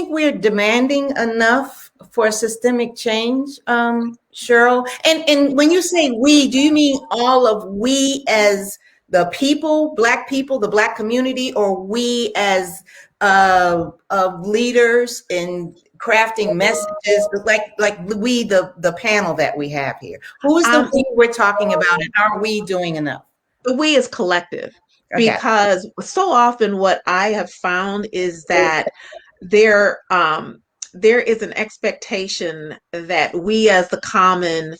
we're demanding enough for systemic change, Cheryl? And when you say we, do you mean all of we as the people, Black people, the Black community, or we as leaders in crafting messages, like we, the panel that we have here? Who is the we we're talking about, and are we doing enough? The we is collective, because so often what I have found is that there is an expectation that we as the common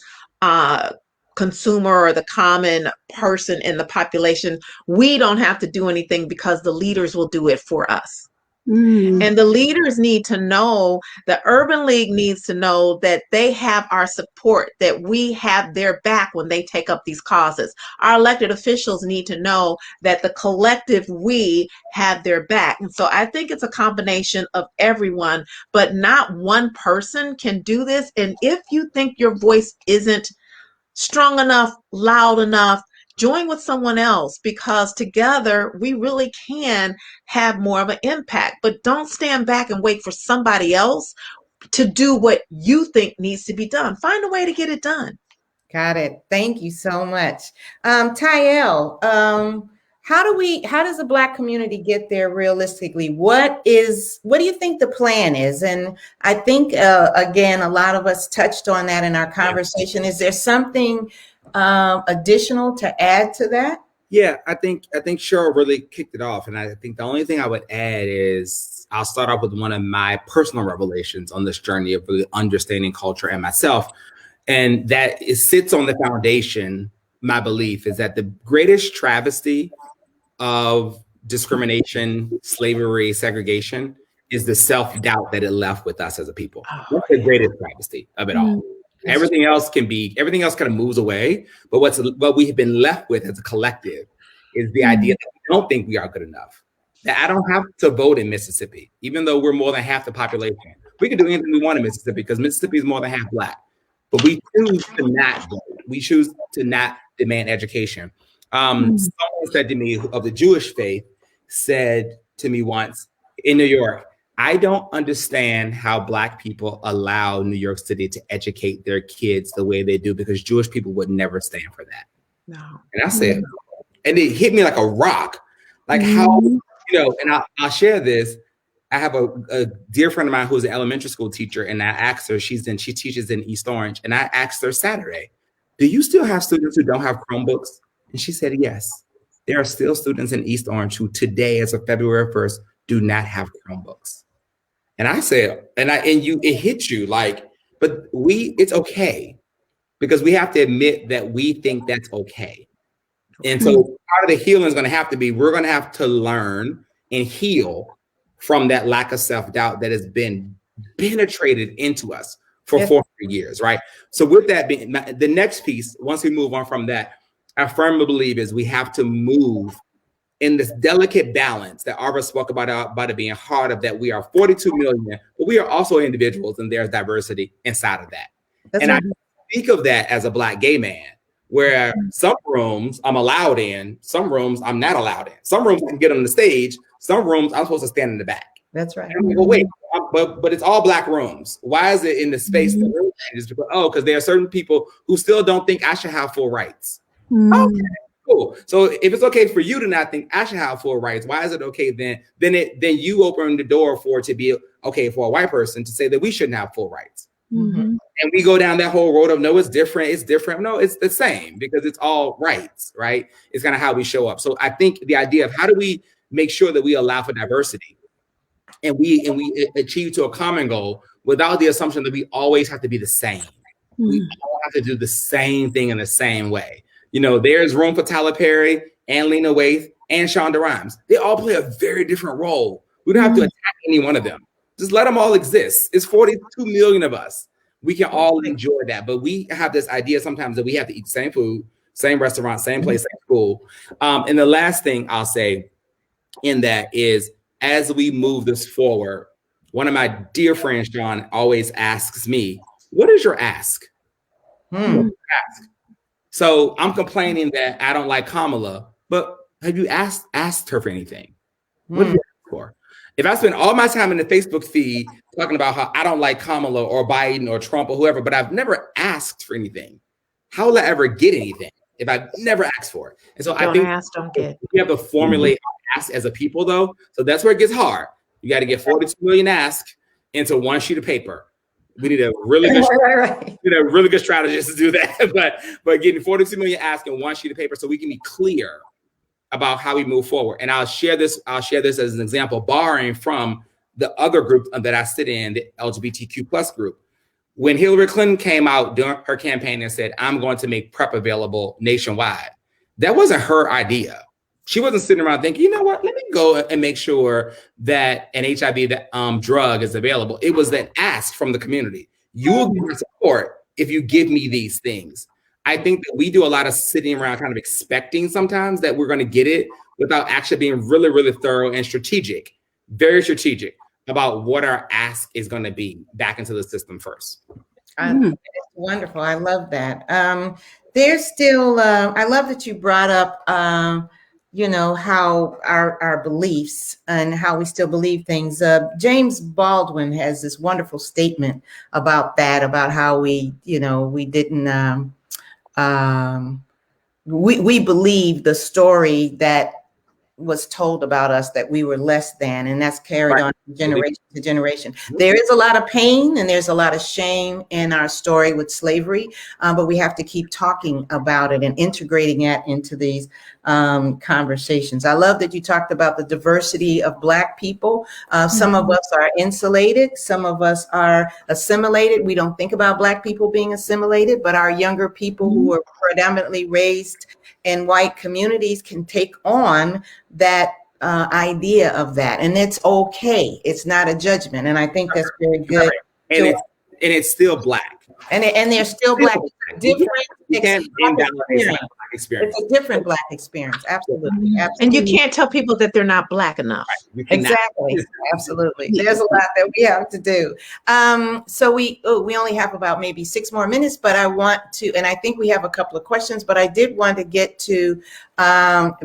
consumer or the common person in the population, we don't have to do anything because the leaders will do it for us. And the leaders need to know, the Urban League needs to know that they have our support, that we have their back when they take up these causes. Our elected officials need to know that the collective we have their back. And so I think it's a combination of everyone, but not one person can do this. And if you think your voice isn't strong enough, loud enough, join with someone else, because together we really can have more of an impact. But don't stand back and wait for somebody else to do what you think needs to be done. Find a way to get it done. Got it. Thank you so much. Tiyale, how does the Black community get there realistically? What do you think the plan is? And I think, again, a lot of us touched on that in our conversation. Is there something additional to add to that? Yeah, I think Cheryl really kicked it off. And I think the only thing I would add is I'll start off with one of my personal revelations on this journey of really understanding culture and myself. And that it sits on the foundation, my belief is that the greatest travesty of discrimination, slavery, segregation is the self-doubt that it left with us as a people. That's the greatest travesty of it all. Everything else kind of moves away. But what we have been left with as a collective is the idea that we don't think we are good enough. That I don't have to vote in Mississippi, even though we're more than half the population. We can do anything we want in Mississippi because Mississippi is more than half Black. But we choose to not vote. We choose to not demand education. Someone said to me of the Jewish faith, said to me once in New York, I don't understand how Black people allow New York City to educate their kids the way they do, because Jewish people would never stand for that. No. And I said, and it hit me like a rock. Like how, and I'll share this. I have a dear friend of mine who's an elementary school teacher, and I asked her, she teaches in East Orange, and I asked her Saturday, do you still have students who don't have Chromebooks? And she said, yes, there are still students in East Orange who today, as of February 1st, do not have Chromebooks. And I said, it hits you like, but it's okay, because we have to admit that we think that's okay. And so part of the healing is going to have to be, we're going to have to learn and heal from that lack of self-doubt that has been penetrated into us for 400 years, right? So with that being, the next piece, once we move on from that, I firmly believe is we have to move in this delicate balance that Arva spoke about it being hard, of that we are 42 million, but we are also individuals, and there's diversity inside of that. That's and right. I speak of that as a Black gay man, where some rooms I'm allowed in, some rooms I'm not allowed in. Some rooms I can get on the stage, some rooms I'm supposed to stand in the back. That's right. And I'm like, well, wait, but it's all Black rooms. Why is it in the space? Because there are certain people who still don't think I should have full rights. Okay, cool. So if it's okay for you to not think I should have full rights, why is it okay then you open the door for it to be okay for a white person to say that we shouldn't have full rights? And we go down that whole road of, no, it's different. No, it's the same, because it's all rights, right? It's kind of how we show up. So I think the idea of how do we make sure that we allow for diversity and we achieve to a common goal without the assumption that we always have to be the same. We all have to do the same thing in the same way. There's room for Tyler Perry and Lena Waithe and Shonda Rhimes. They all play a very different role. We don't have to attack any one of them. Just let them all exist. It's 42 million of us. We can all enjoy that. But we have this idea sometimes that we have to eat the same food, same restaurant, same place, same school. And the last thing I'll say in that is, as we move this forward, one of my dear friends, John, always asks me, what is your ask? Ask. So I'm complaining that I don't like Kamala, but have you asked her for anything? What do you ask for? If I spend all my time in the Facebook feed talking about how I don't like Kamala or Biden or Trump or whoever, but I've never asked for anything, how will I ever get anything if I've never asked for it? And so I think we have to formulate our ask as a people, though. So that's where it gets hard. You got to get 42 million ask into one sheet of paper. We need a really good, really good strategist to do that. But getting 42 million ask in one sheet of paper so we can be clear about how we move forward. And I'll share this as an example, borrowing from the other group that I sit in, the LGBTQ plus group. When Hillary Clinton came out during her campaign and said, I'm going to make PrEP available nationwide, that wasn't her idea. She wasn't sitting around thinking, you know what, let me go and make sure that an HIV drug is available. It was that ask from the community. You will give me support if you give me these things. I think that we do a lot of sitting around kind of expecting sometimes that we're going to get it without actually being really, really thorough and strategic, very strategic about what our ask is going to be back into the system first. It's wonderful. I love that. There's still, I love that you brought up, how our beliefs and how we still believe things. James Baldwin has this wonderful statement about that, about how we didn't, we believe the story that was told about us that we were less than, and that's carried on generation to generation. There is a lot of pain and there's a lot of shame in our story with slavery, but we have to keep talking about it and integrating it into these conversations. I love that you talked about the diversity of Black people. Some of us are insulated, some of us are assimilated. We don't think about Black people being assimilated, but our younger people who are predominantly raised in white communities can take on that idea of that, and it's okay. It's not a judgment, and I think that's very good. And it's still Black, and they're still Black. Different experience. It's a different Black experience. Absolutely. And you can't tell people that they're not Black enough. Exactly. Absolutely. There's a lot that we have to do. So we only have about maybe 6 more minutes, but I want to, and I think we have a couple of questions, but I did want to get to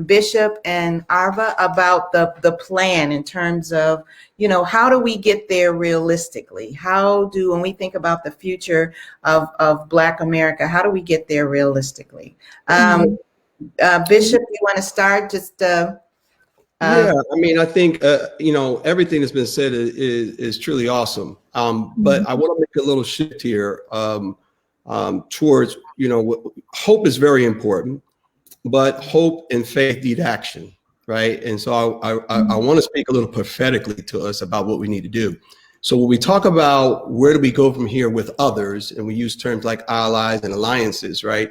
Bishop and Arva about the plan in terms of, how do we get there realistically? When we think about the future of Black America, how do we get there realistically? Bishop, you want to start? Yeah, I mean, I think, everything that's been said is truly awesome. But I want to make a little shift here towards, hope is very important, but hope and faith need action, right? And so I want to speak a little prophetically to us about what we need to do. So when we talk about where do we go from here with others, and we use terms like allies and alliances, right?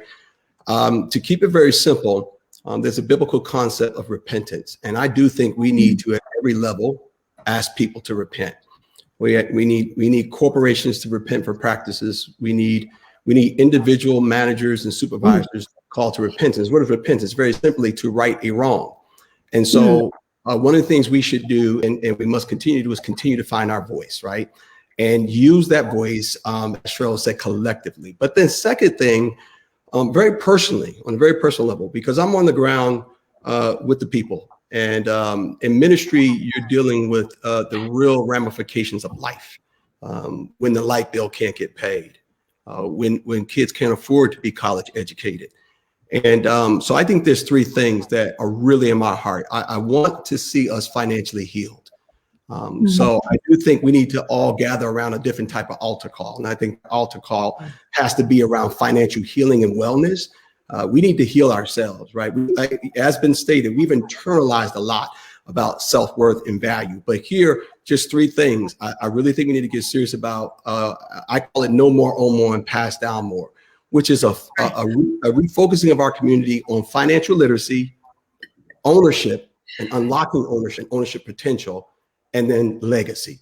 To keep it very simple, there's a biblical concept of repentance. And I do think we need to, at every level, ask people to repent. We need corporations to repent for practices. We need individual managers and supervisors called to repentance. What is repentance? Very simply, to right a wrong. And so one of the things we should do, and we must continue to do, is continue to find our voice, right? And use that voice, as Cheryl said, collectively. But then second thing, very personally, on a very personal level, because I'm on the ground with the people. And in ministry, you're dealing with the real ramifications of life. When the light bill can't get paid, when kids can't afford to be college educated. And so I think there's 3 things that are really in my heart. I want to see us financially healed. So I do think we need to all gather around a different type of altar call. And I think the altar call has to be around financial healing and wellness. We need to heal ourselves, right? As been stated, we've internalized a lot about self-worth and value. But here, just 3 things I really think we need to get serious about. I call it no more, own more, and pass down more, which is a refocusing of our community on financial literacy, ownership, and unlocking ownership potential, and then legacy.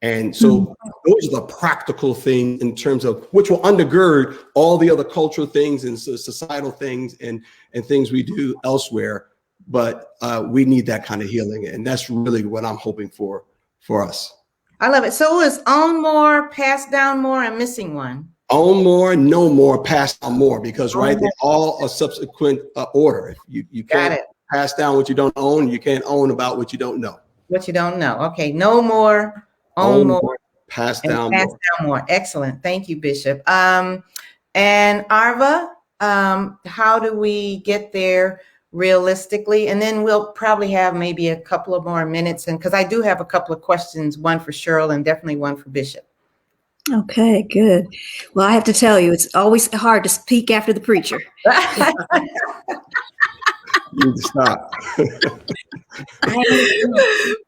And so those are the practical things in terms of which will undergird all the other cultural things and societal things and things we do elsewhere. But we need that kind of healing. And that's really what I'm hoping for us. I love it. So it's own more, pass down more, and missing one. Own more, know more, pass down more, because they're all a subsequent order. You can't pass down what you don't own. You can't own about what you don't know. What you don't know. Okay, know more, own more, pass down more. Excellent. Thank you, Bishop. And Arva, how do we get there realistically? And then we'll probably have maybe a couple of more minutes, and because I do have a couple of questions, one for Cheryl and definitely one for Bishop. Okay, good. Well, I have to tell you, it's always hard to speak after the preacher. You need to stop.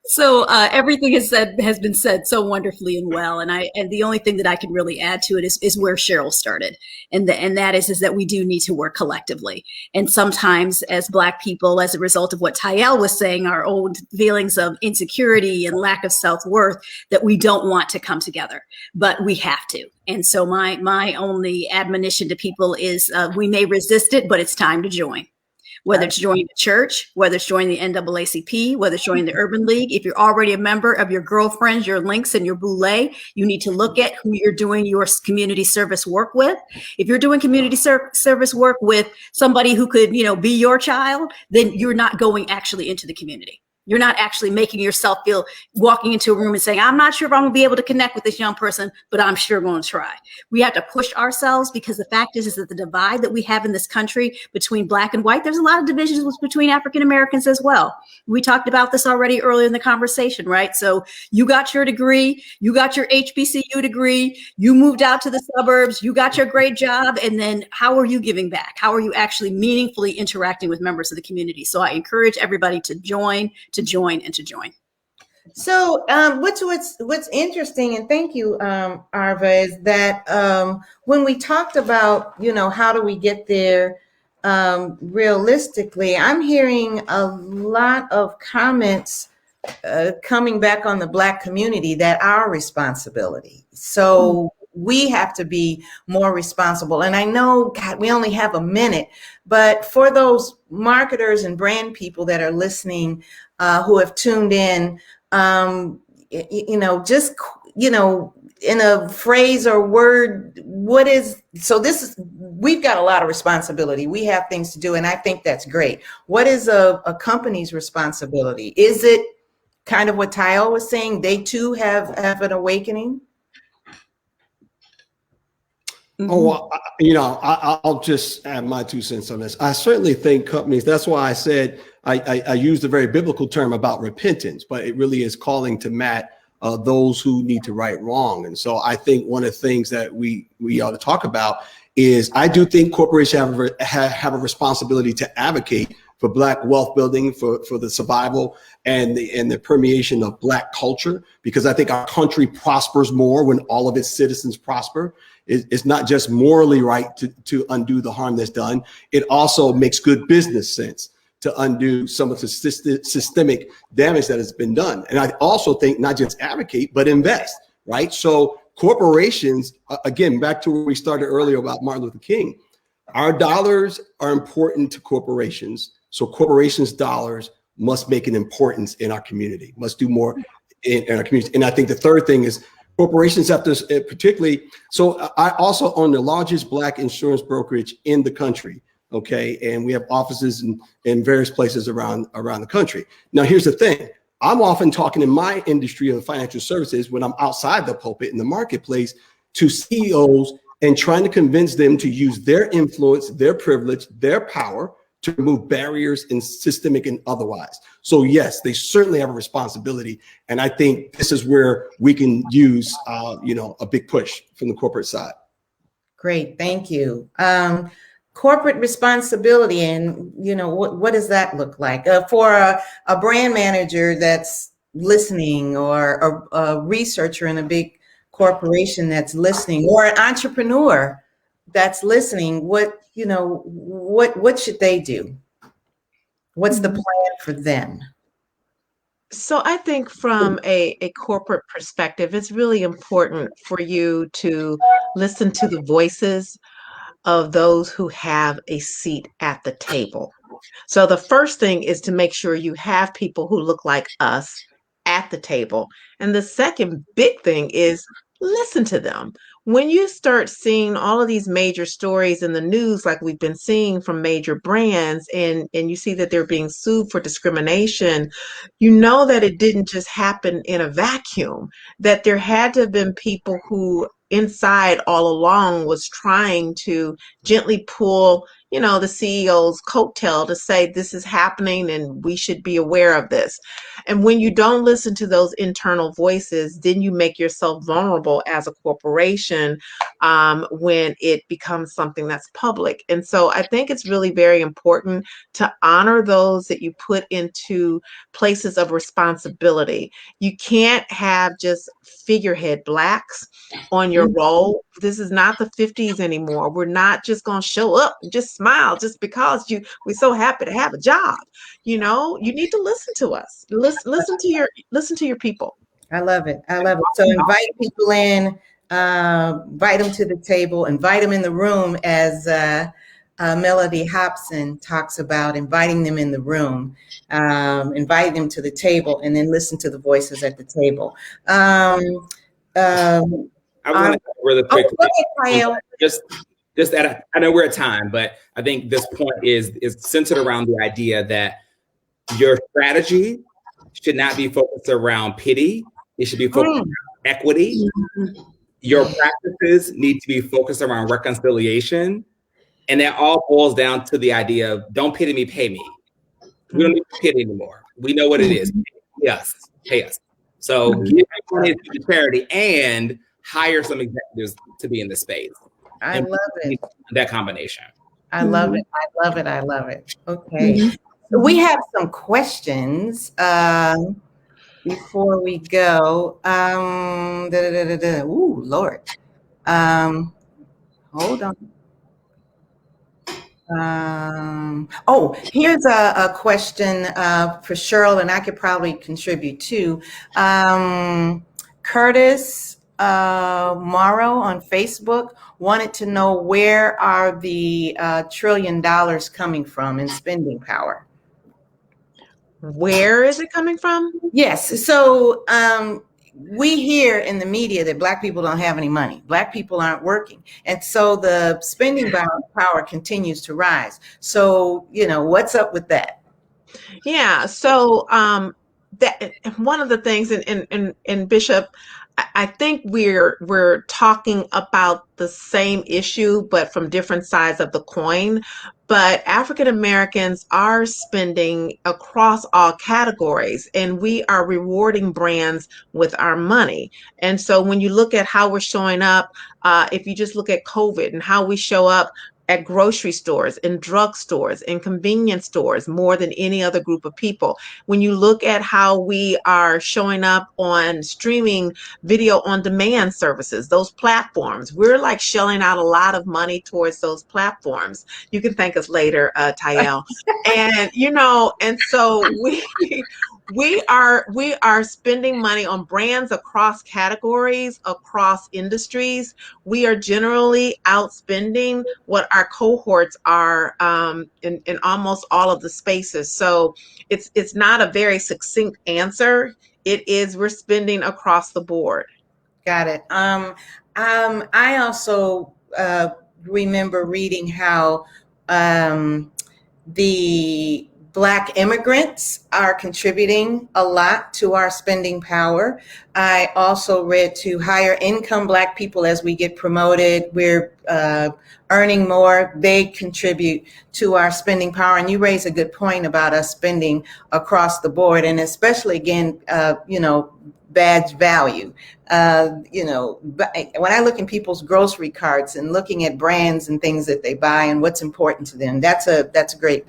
So everything has been said so wonderfully and well, and the only thing that I can really add to it is where Cheryl started, and that is that we do need to work collectively. And sometimes, as Black people, as a result of what Tiyale was saying, our own feelings of insecurity and lack of self-worth, that we don't want to come together, but we have to. And so my only admonition to people is we may resist it, but it's time to join. Whether it's joining the church, whether it's joining the NAACP, whether it's joining the Urban League. If you're already a member of your girlfriends, your links, and your boule, you need to look at who you're doing your community service work with. If you're doing community service work with somebody who could, be your child, then you're not going actually into the community. You're not actually making yourself feel walking into a room and saying, I'm not sure if I'm gonna be able to connect with this young person, but I'm sure going to try. We have to push ourselves, because the fact is that the divide that we have in this country between Black and white, there's a lot of divisions between African Americans as well. We talked about this already earlier in the conversation, right? So you got your degree, you got your HBCU degree, you moved out to the suburbs, you got your great job, and then how are you giving back? How are you actually meaningfully interacting with members of the community? So I encourage everybody to join. So what's interesting, and thank you, Arva, is that when we talked about, how do we get there realistically, I'm hearing a lot of comments coming back on the Black community that our responsibility. So we have to be more responsible. And I know, God, we only have a minute, but for those marketers and brand people that are listening, who have tuned in, in a phrase or word, we've got a lot of responsibility. We have things to do, and I think that's great. What is a company's responsibility? Is it kind of what Tiyale was saying? They too have an awakening? Oh, I'll just add my 2 cents on this. I certainly think companies, that's why I said I used a very biblical term about repentance, but it really is calling to mat those who need to right wrong. And so I think one of the things that we ought to talk about is, I do think corporations have a responsibility to advocate for Black wealth building, for the survival and the permeation of Black culture, because I think our country prospers more when all of its citizens prosper. It's not just morally right to undo the harm that's done. It also makes good business sense to undo some of the systemic damage that has been done. And I also think not just advocate, but invest, right? So corporations, again, back to where we started earlier about Martin Luther King, our dollars are important to corporations. So corporations' dollars must make an importance in our community, must do more in our community. And I think the third thing is, corporations have to, particularly, so I also own the largest Black insurance brokerage in the country, okay? And we have offices in various places around the country. Now, here's the thing. I'm often talking in my industry of financial services, when I'm outside the pulpit in the marketplace, to CEOs and trying to convince them to use their influence, their privilege, their power to remove barriers and systemic and otherwise. So yes, they certainly have a responsibility. And I think this is where we can use, a big push from the corporate side. Great, thank you. Corporate responsibility, and what does that look like for a brand manager that's listening, or a researcher in a big corporation that's listening, or an entrepreneur that's listening? What should they do? What's the plan for them? So I think from a corporate perspective, it's really important for you to listen to the voices of those who have a seat at the table. So the first thing is to make sure you have people who look like us at the table. And the second big thing is listen to them. When you start seeing all of these major stories in the news, like we've been seeing from major brands, and you see that they're being sued for discrimination, you know that it didn't just happen in a vacuum, that there had to have been people who inside all along was trying to gently pull, the CEO's coattail to say this is happening and we should be aware of this. And when you don't listen to those internal voices, then you make yourself vulnerable as a corporation when it becomes something that's public. And so I think it's really very important to honor those that you put into places of responsibility. You can't have just figurehead Blacks on your role. This is not the 50s anymore. We're not just going to show up and just smile just because we're so happy to have a job. You need to listen to us. Listen to your people. I love it. So invite people in, invite them to the table, invite them in the room, as Melody Hobson talks about, inviting them in the room, inviting them to the table, and then listen to the voices at the table. I want to really quick. Just that I know we're at time, but I think this point is centered around the idea that your strategy should not be focused around pity. It should be focused around equity. Your practices need to be focused around reconciliation. And that all boils down to the idea of don't pity me, pay me. We don't need to pity anymore. We know what it is. Pay us. Pay us. So give money to charity and hire some executives to be in the space. I love it. That combination. I love it. I love it. I love it. Okay. We have some questions before we go. Ooh, Lord. Hold on. Here's a question for Cheryl, and I could probably contribute too. Curtis Morrow on Facebook wanted to know, where are the $1 trillion coming from in spending power? Where is it coming from? Yes. So we hear in the media that Black people don't have any money. Black people aren't working. And so the spending power continues to rise. So, what's up with that? Yeah. So that one of the things in Bishop, I think we're talking about the same issue, but from different sides of the coin. But African Americans are spending across all categories, and we are rewarding brands with our money. And so when you look at how we're showing up, if you just look at COVID and how we show up at grocery stores, in drugstores, in convenience stores, more than any other group of people. When you look at how we are showing up on streaming video on demand services, those platforms, we're like shelling out a lot of money towards those platforms. You can thank us later, Tiyale. And so we are spending money on brands across categories, across industries. We are generally outspending what our cohorts are in almost all of the spaces. So it's not a very succinct answer. It is, we're spending across the board. Got it. I also remember reading how the Black immigrants are contributing a lot to our spending power. I also read to higher income Black people, as we get promoted, we're earning more, they contribute to our spending power. And you raise a good point about us spending across the board, and especially, again, badge value. When I look in people's grocery carts and looking at brands and things that they buy and what's important to them, that's great.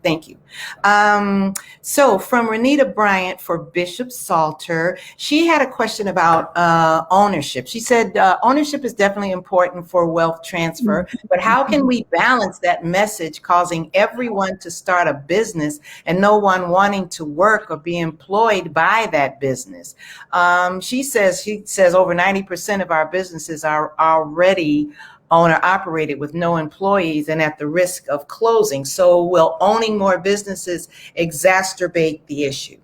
Thank you. So from Renita Bryant for Bishop Salter, she had a question about ownership. She said ownership is definitely important for wealth transfer, but how can we balance that message causing everyone to start a business and no one wanting to work or be employed by that business? She says over 90% of our businesses are already owner operated with no employees and at the risk of closing. So will owning more businesses exacerbate the issue?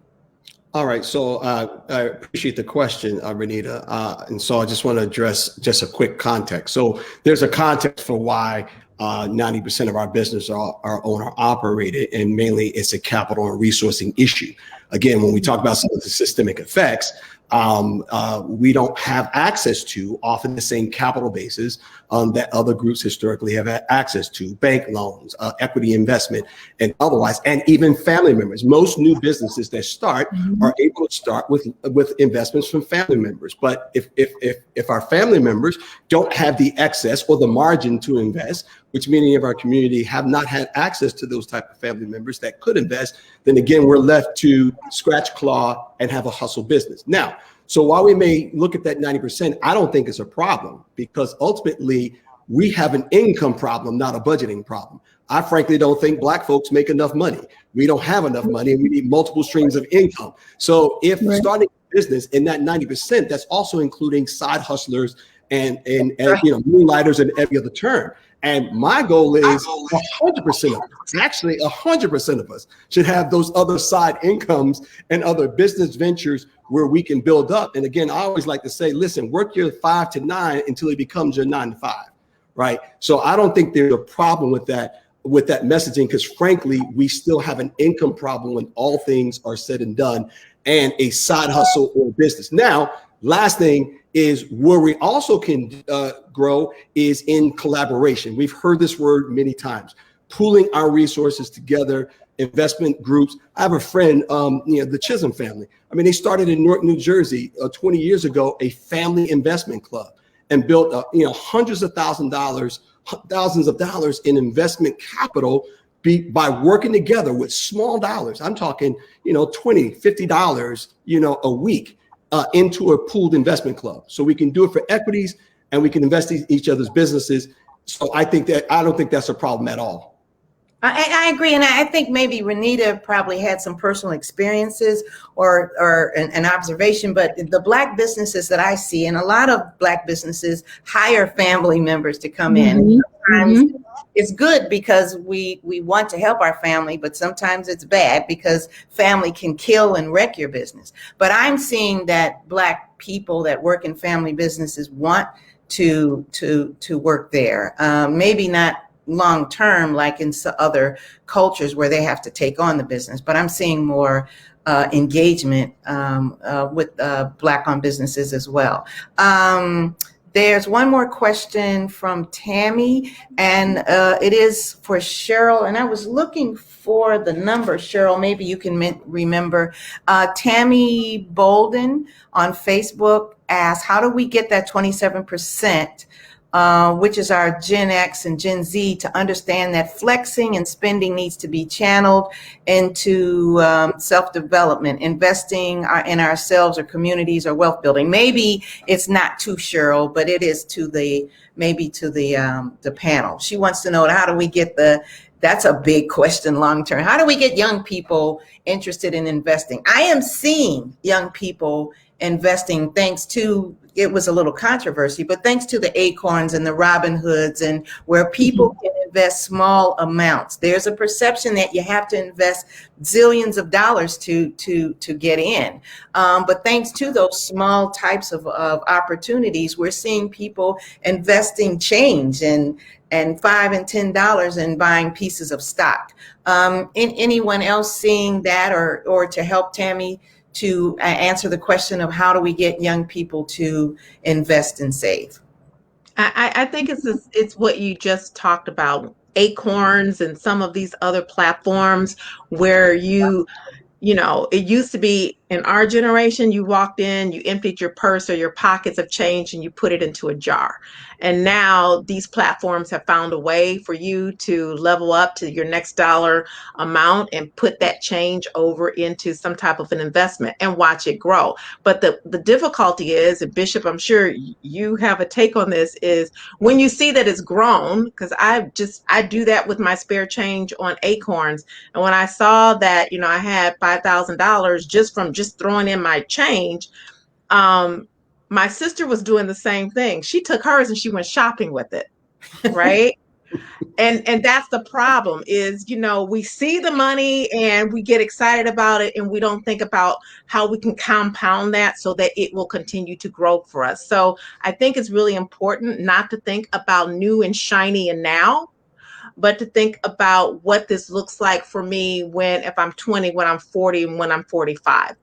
All right, so I appreciate the question, Renita. And so I just want to address just a quick context. So there's a context for why 90% of our business are owner operated, and mainly it's a capital and resourcing issue. Again, when we talk about some of the systemic effects, we don't have access to often the same capital bases that other groups historically have had access to: bank loans, equity investment, and otherwise, and even family members. Most new businesses that start are able to start with investments from family members. But if our family members don't have the excess or the margin to invest, which many of our community have not had access to those type of family members that could invest, then again, we're left to scratch, claw, and have a hustle business. Now, so while we may look at that 90%, I don't think it's a problem, because ultimately we have an income problem, not a budgeting problem. I frankly don't think Black folks make enough money. We don't have enough money, and we need multiple streams of income. So if starting a business in that 90%, that's also including side hustlers and moonlighters and every other term. And my goal is 100% of us, actually 100% of us should have those other side incomes and other business ventures where we can build up. And again, I always like to say, listen, work your 5 to 9 until it becomes your 9 to 5, right? So I don't think there's a problem with that messaging, because frankly, we still have an income problem when all things are said and done. and a side hustle or business. Now, last thing is where we also can grow is in collaboration. We've heard this word many times, pooling our resources together, investment groups. I have a friend, the Chisholm family. I mean, they started in Newark, New Jersey 20 years ago, a family investment club, and built hundreds of thousands of dollars in investment capital by working together with small dollars. I'm talking, $20, $50, a week into a pooled investment club. So we can do it for equities and we can invest in each other's businesses. So I don't think that's a problem at all. I agree, and I think maybe Renita probably had some personal experiences or an observation, but the Black businesses that I see, and a lot of Black businesses hire family members to come in. Sometimes it's good because we want to help our family, but sometimes it's bad because family can kill and wreck your business. But I'm seeing that Black people that work in family businesses want to work there. Maybe not long term like in other cultures where they have to take on the business, but I'm seeing more engagement with Black-owned businesses as well. There's one more question from Tammy, and it is for Cheryl, and I was looking for the number. Cheryl, maybe you can remember. Tammy Bolden on Facebook asked, how do we get that 27%, which is our Gen X and Gen Z, to understand that flexing and spending needs to be channeled into self-development, investing in ourselves or communities or wealth building? Maybe it's not to Cheryl, but it is to the panel. She wants to know, how do we get that's a big question long term. How do we get young people interested in investing? I am seeing young people investing thanks to, it was a little controversy, but thanks to the Acorns and the Robin Hoods, and where people can invest small amounts. There's a perception that you have to invest zillions of dollars to get in. But thanks to those small types of opportunities, we're seeing people investing change and $5 and $10 and buying pieces of stock. Anyone else seeing that, or to help Tammy to answer the question of how do we get young people to invest and save? I think it's what you just talked about, Acorns and some of these other platforms where it used to be in our generation, you walked in, you emptied your purse or your pockets of change and you put it into a jar. And now these platforms have found a way for you to level up to your next dollar amount and put that change over into some type of an investment and watch it grow. But the difficulty is, and Bishop, I'm sure you have a take on this, is when you see that it's grown, because I do that with my spare change on Acorns. And when I saw that, I had $5,000 just from throwing in my change, my sister was doing the same thing. She took hers and she went shopping with it, right? and that's the problem is, we see the money and we get excited about it and we don't think about how we can compound that so that it will continue to grow for us. So I think it's really important not to think about new and shiny and now, but to think about what this looks like for me if I'm 20, when I'm 40, and when I'm 45.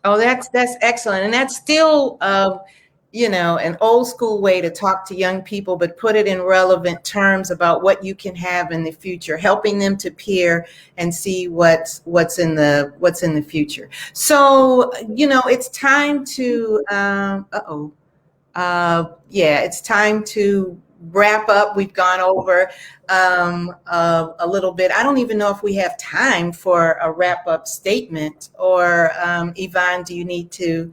Oh, that's excellent. And that's still, an old school way to talk to young people, but put it in relevant terms about what you can have in the future, helping them to peer and see what's in the future. So, it's time to, it's time to wrap up. We've gone over a little bit. I don't even know if we have time for a wrap-up statement, or Yvonne, do you need to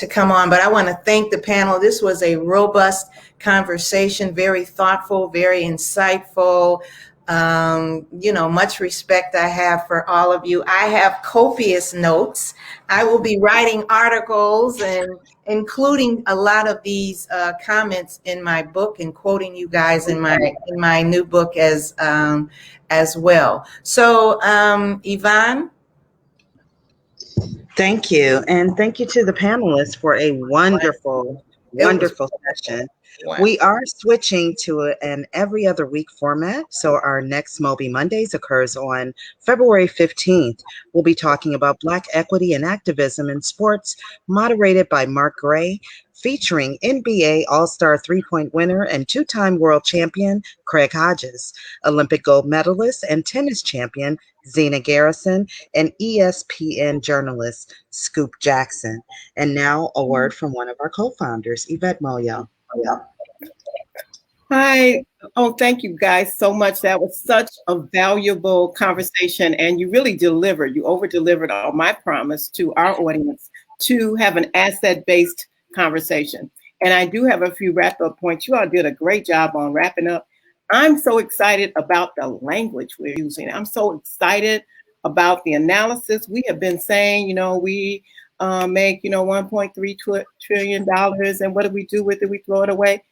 come on? But I want to thank the panel. This was a robust conversation, very thoughtful, very insightful. Much respect I have for all of you. I have copious notes. I will be writing articles and including a lot of these comments in my book and quoting you guys in my new book as well. So, Yvonne. Thank you. And thank you to the panelists for a wonderful Wonderful session. We are switching to an every other week format. So our next MOBE Mondays occurs on February 15th. We'll be talking about Black equity and activism in sports, moderated by Mark Gray, featuring NBA All-Star three-point winner and two-time world champion Craig Hodges, Olympic gold medalist and tennis champion Zena Garrison, and ESPN journalist Scoop Jackson. And now a word from one of our co-founders, Yvette Moyo. Hi. Oh, thank you guys so much. That was such a valuable conversation, and you really delivered. You over-delivered on my promise to our audience to have an asset-based conversation. And I do have a few wrap-up points. You all did a great job on wrapping up. I'm so excited about the language we're using. I'm so excited about the analysis. We have been saying, we make, $1.3 trillion, and what do we do with it? We throw it away.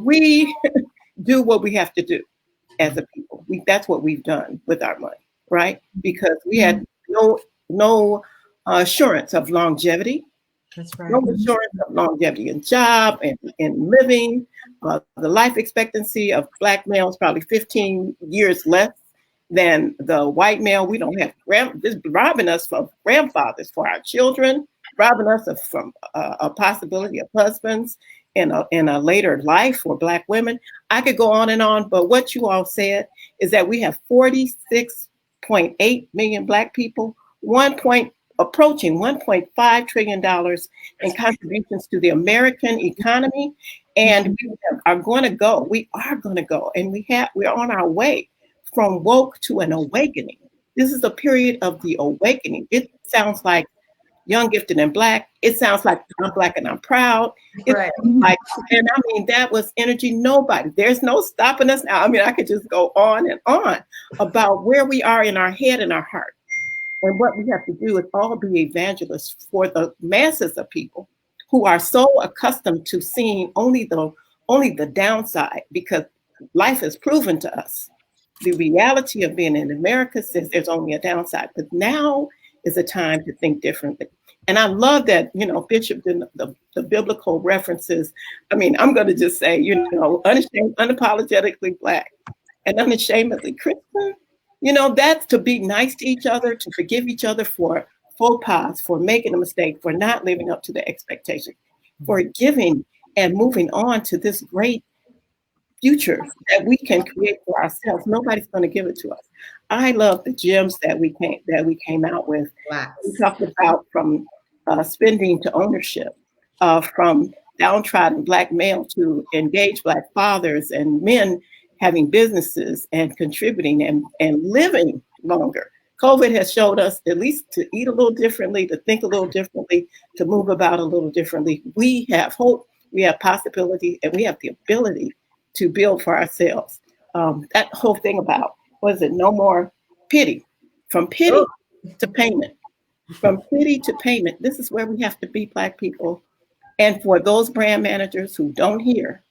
We do what we have to do as a people. That's what we've done with our money, right? Because we had no assurance of longevity. That's right. No assurance of longevity in job and in living. The life expectancy of Black males probably 15 years less than the white male. We don't have this robbing us from grandfathers for our children, robbing us from a possibility of husbands in a later life for Black women. I could go on, but what you all said is that we have 46.8 million Black people, approaching $1.5 trillion in contributions to the American economy. And we are going to go, and we're on our way from woke to an awakening. This is a period of the awakening. It sounds like Young, Gifted, and Black. It sounds like I'm Black and I'm proud. Right. And I mean, that was energy. There's no stopping us now. I mean, I could just go on and on about where we are in our head and our heart. And what we have to do is all be evangelists for the masses of people who are so accustomed to seeing only the downside, because life has proven to us the reality of being in America says there's only a downside. But now is a time to think differently. And I love that, Bishop, the biblical references. I mean, I'm going to just say, unashamed, unapologetically Black and unashamedly Christian. That's to be nice to each other, to forgive each other for faux pas, for making a mistake, for not living up to the expectation, for giving and moving on to this great future that we can create for ourselves. Nobody's going to give it to us. I love the gems that we came out with. Wow. We talked about from spending to ownership, from downtrodden Black male to engaged Black fathers and men having businesses and contributing and living longer. COVID has showed us at least to eat a little differently, to think a little differently, to move about a little differently. We have hope, we have possibility, and we have the ability to build for ourselves. That whole thing about, no more pity, from pity to payment, from pity to payment. This is where we have to be, Black people. And for those brand managers who don't hear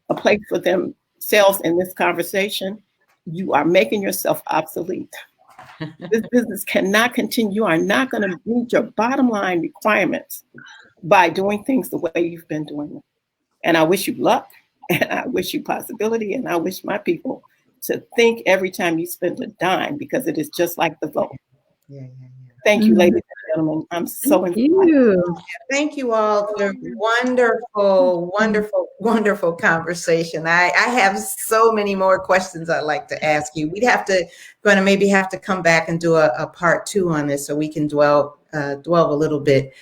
a place for themselves in this conversation, you are making yourself obsolete. This business cannot continue. You are not going to meet your bottom line requirements by doing things the way you've been doing them. And I wish you luck, and I wish you possibility, and I wish my people to think every time you spend a dime, because it is just like the vote. Thank you, ladies and gentlemen. I'm so inspired. Thank you all for wonderful, wonderful, wonderful conversation. I have so many more questions I'd like to ask you. We'd maybe have to come back and do a part 2 on this so we can dwell a little bit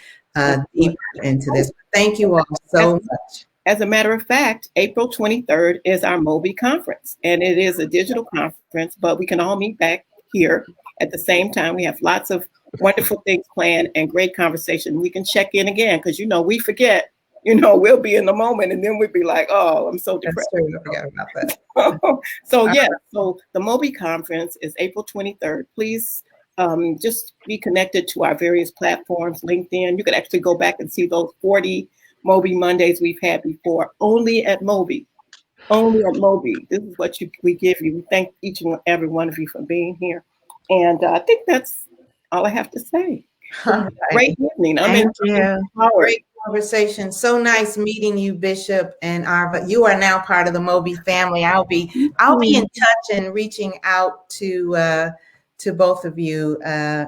deeper into this. Thank you all so much. As a matter of fact, April 23rd is our MOBE conference, and it is a digital conference, but we can all meet back here at the same time. We have lots of wonderful things planned and great conversation. We can check in again because, we forget, we'll be in the moment and then we'll be like, oh, I'm so depressed. That's true. I forgot about that. So the MOBE conference is April 23rd. Please just be connected to our various platforms, LinkedIn. You could actually go back and see those 40 MOBE Mondays we've had before, only at MOBE. Only at MOBE. This is what we give you. We thank each and every one of you for being here. And I think that's all I have to say. Right. Great evening. Thank you. Great conversation. So nice meeting you, Bishop and Arva. You are now part of the MOBE family. I'll be in touch and reaching out to both of you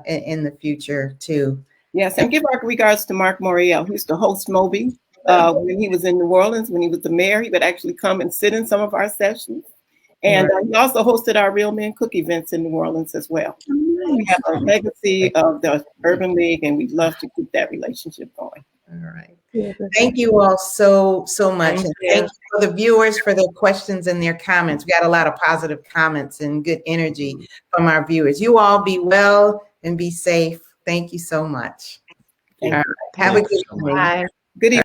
in the future too. Yes, and give our regards to Mark Moriel, who used to host MOBE when he was in New Orleans. When he was the mayor, he would actually come and sit in some of our sessions. And he also hosted our Real Men Cook events in New Orleans as well. We have a legacy of the Urban League, and we'd love to keep that relationship going. All right. Thank you all so much. And thank you for the viewers for their questions and their comments. We got a lot of positive comments and good energy from our viewers. You all be well and be safe. Thank you so much. All right. Have a good evening. Bye. Good evening.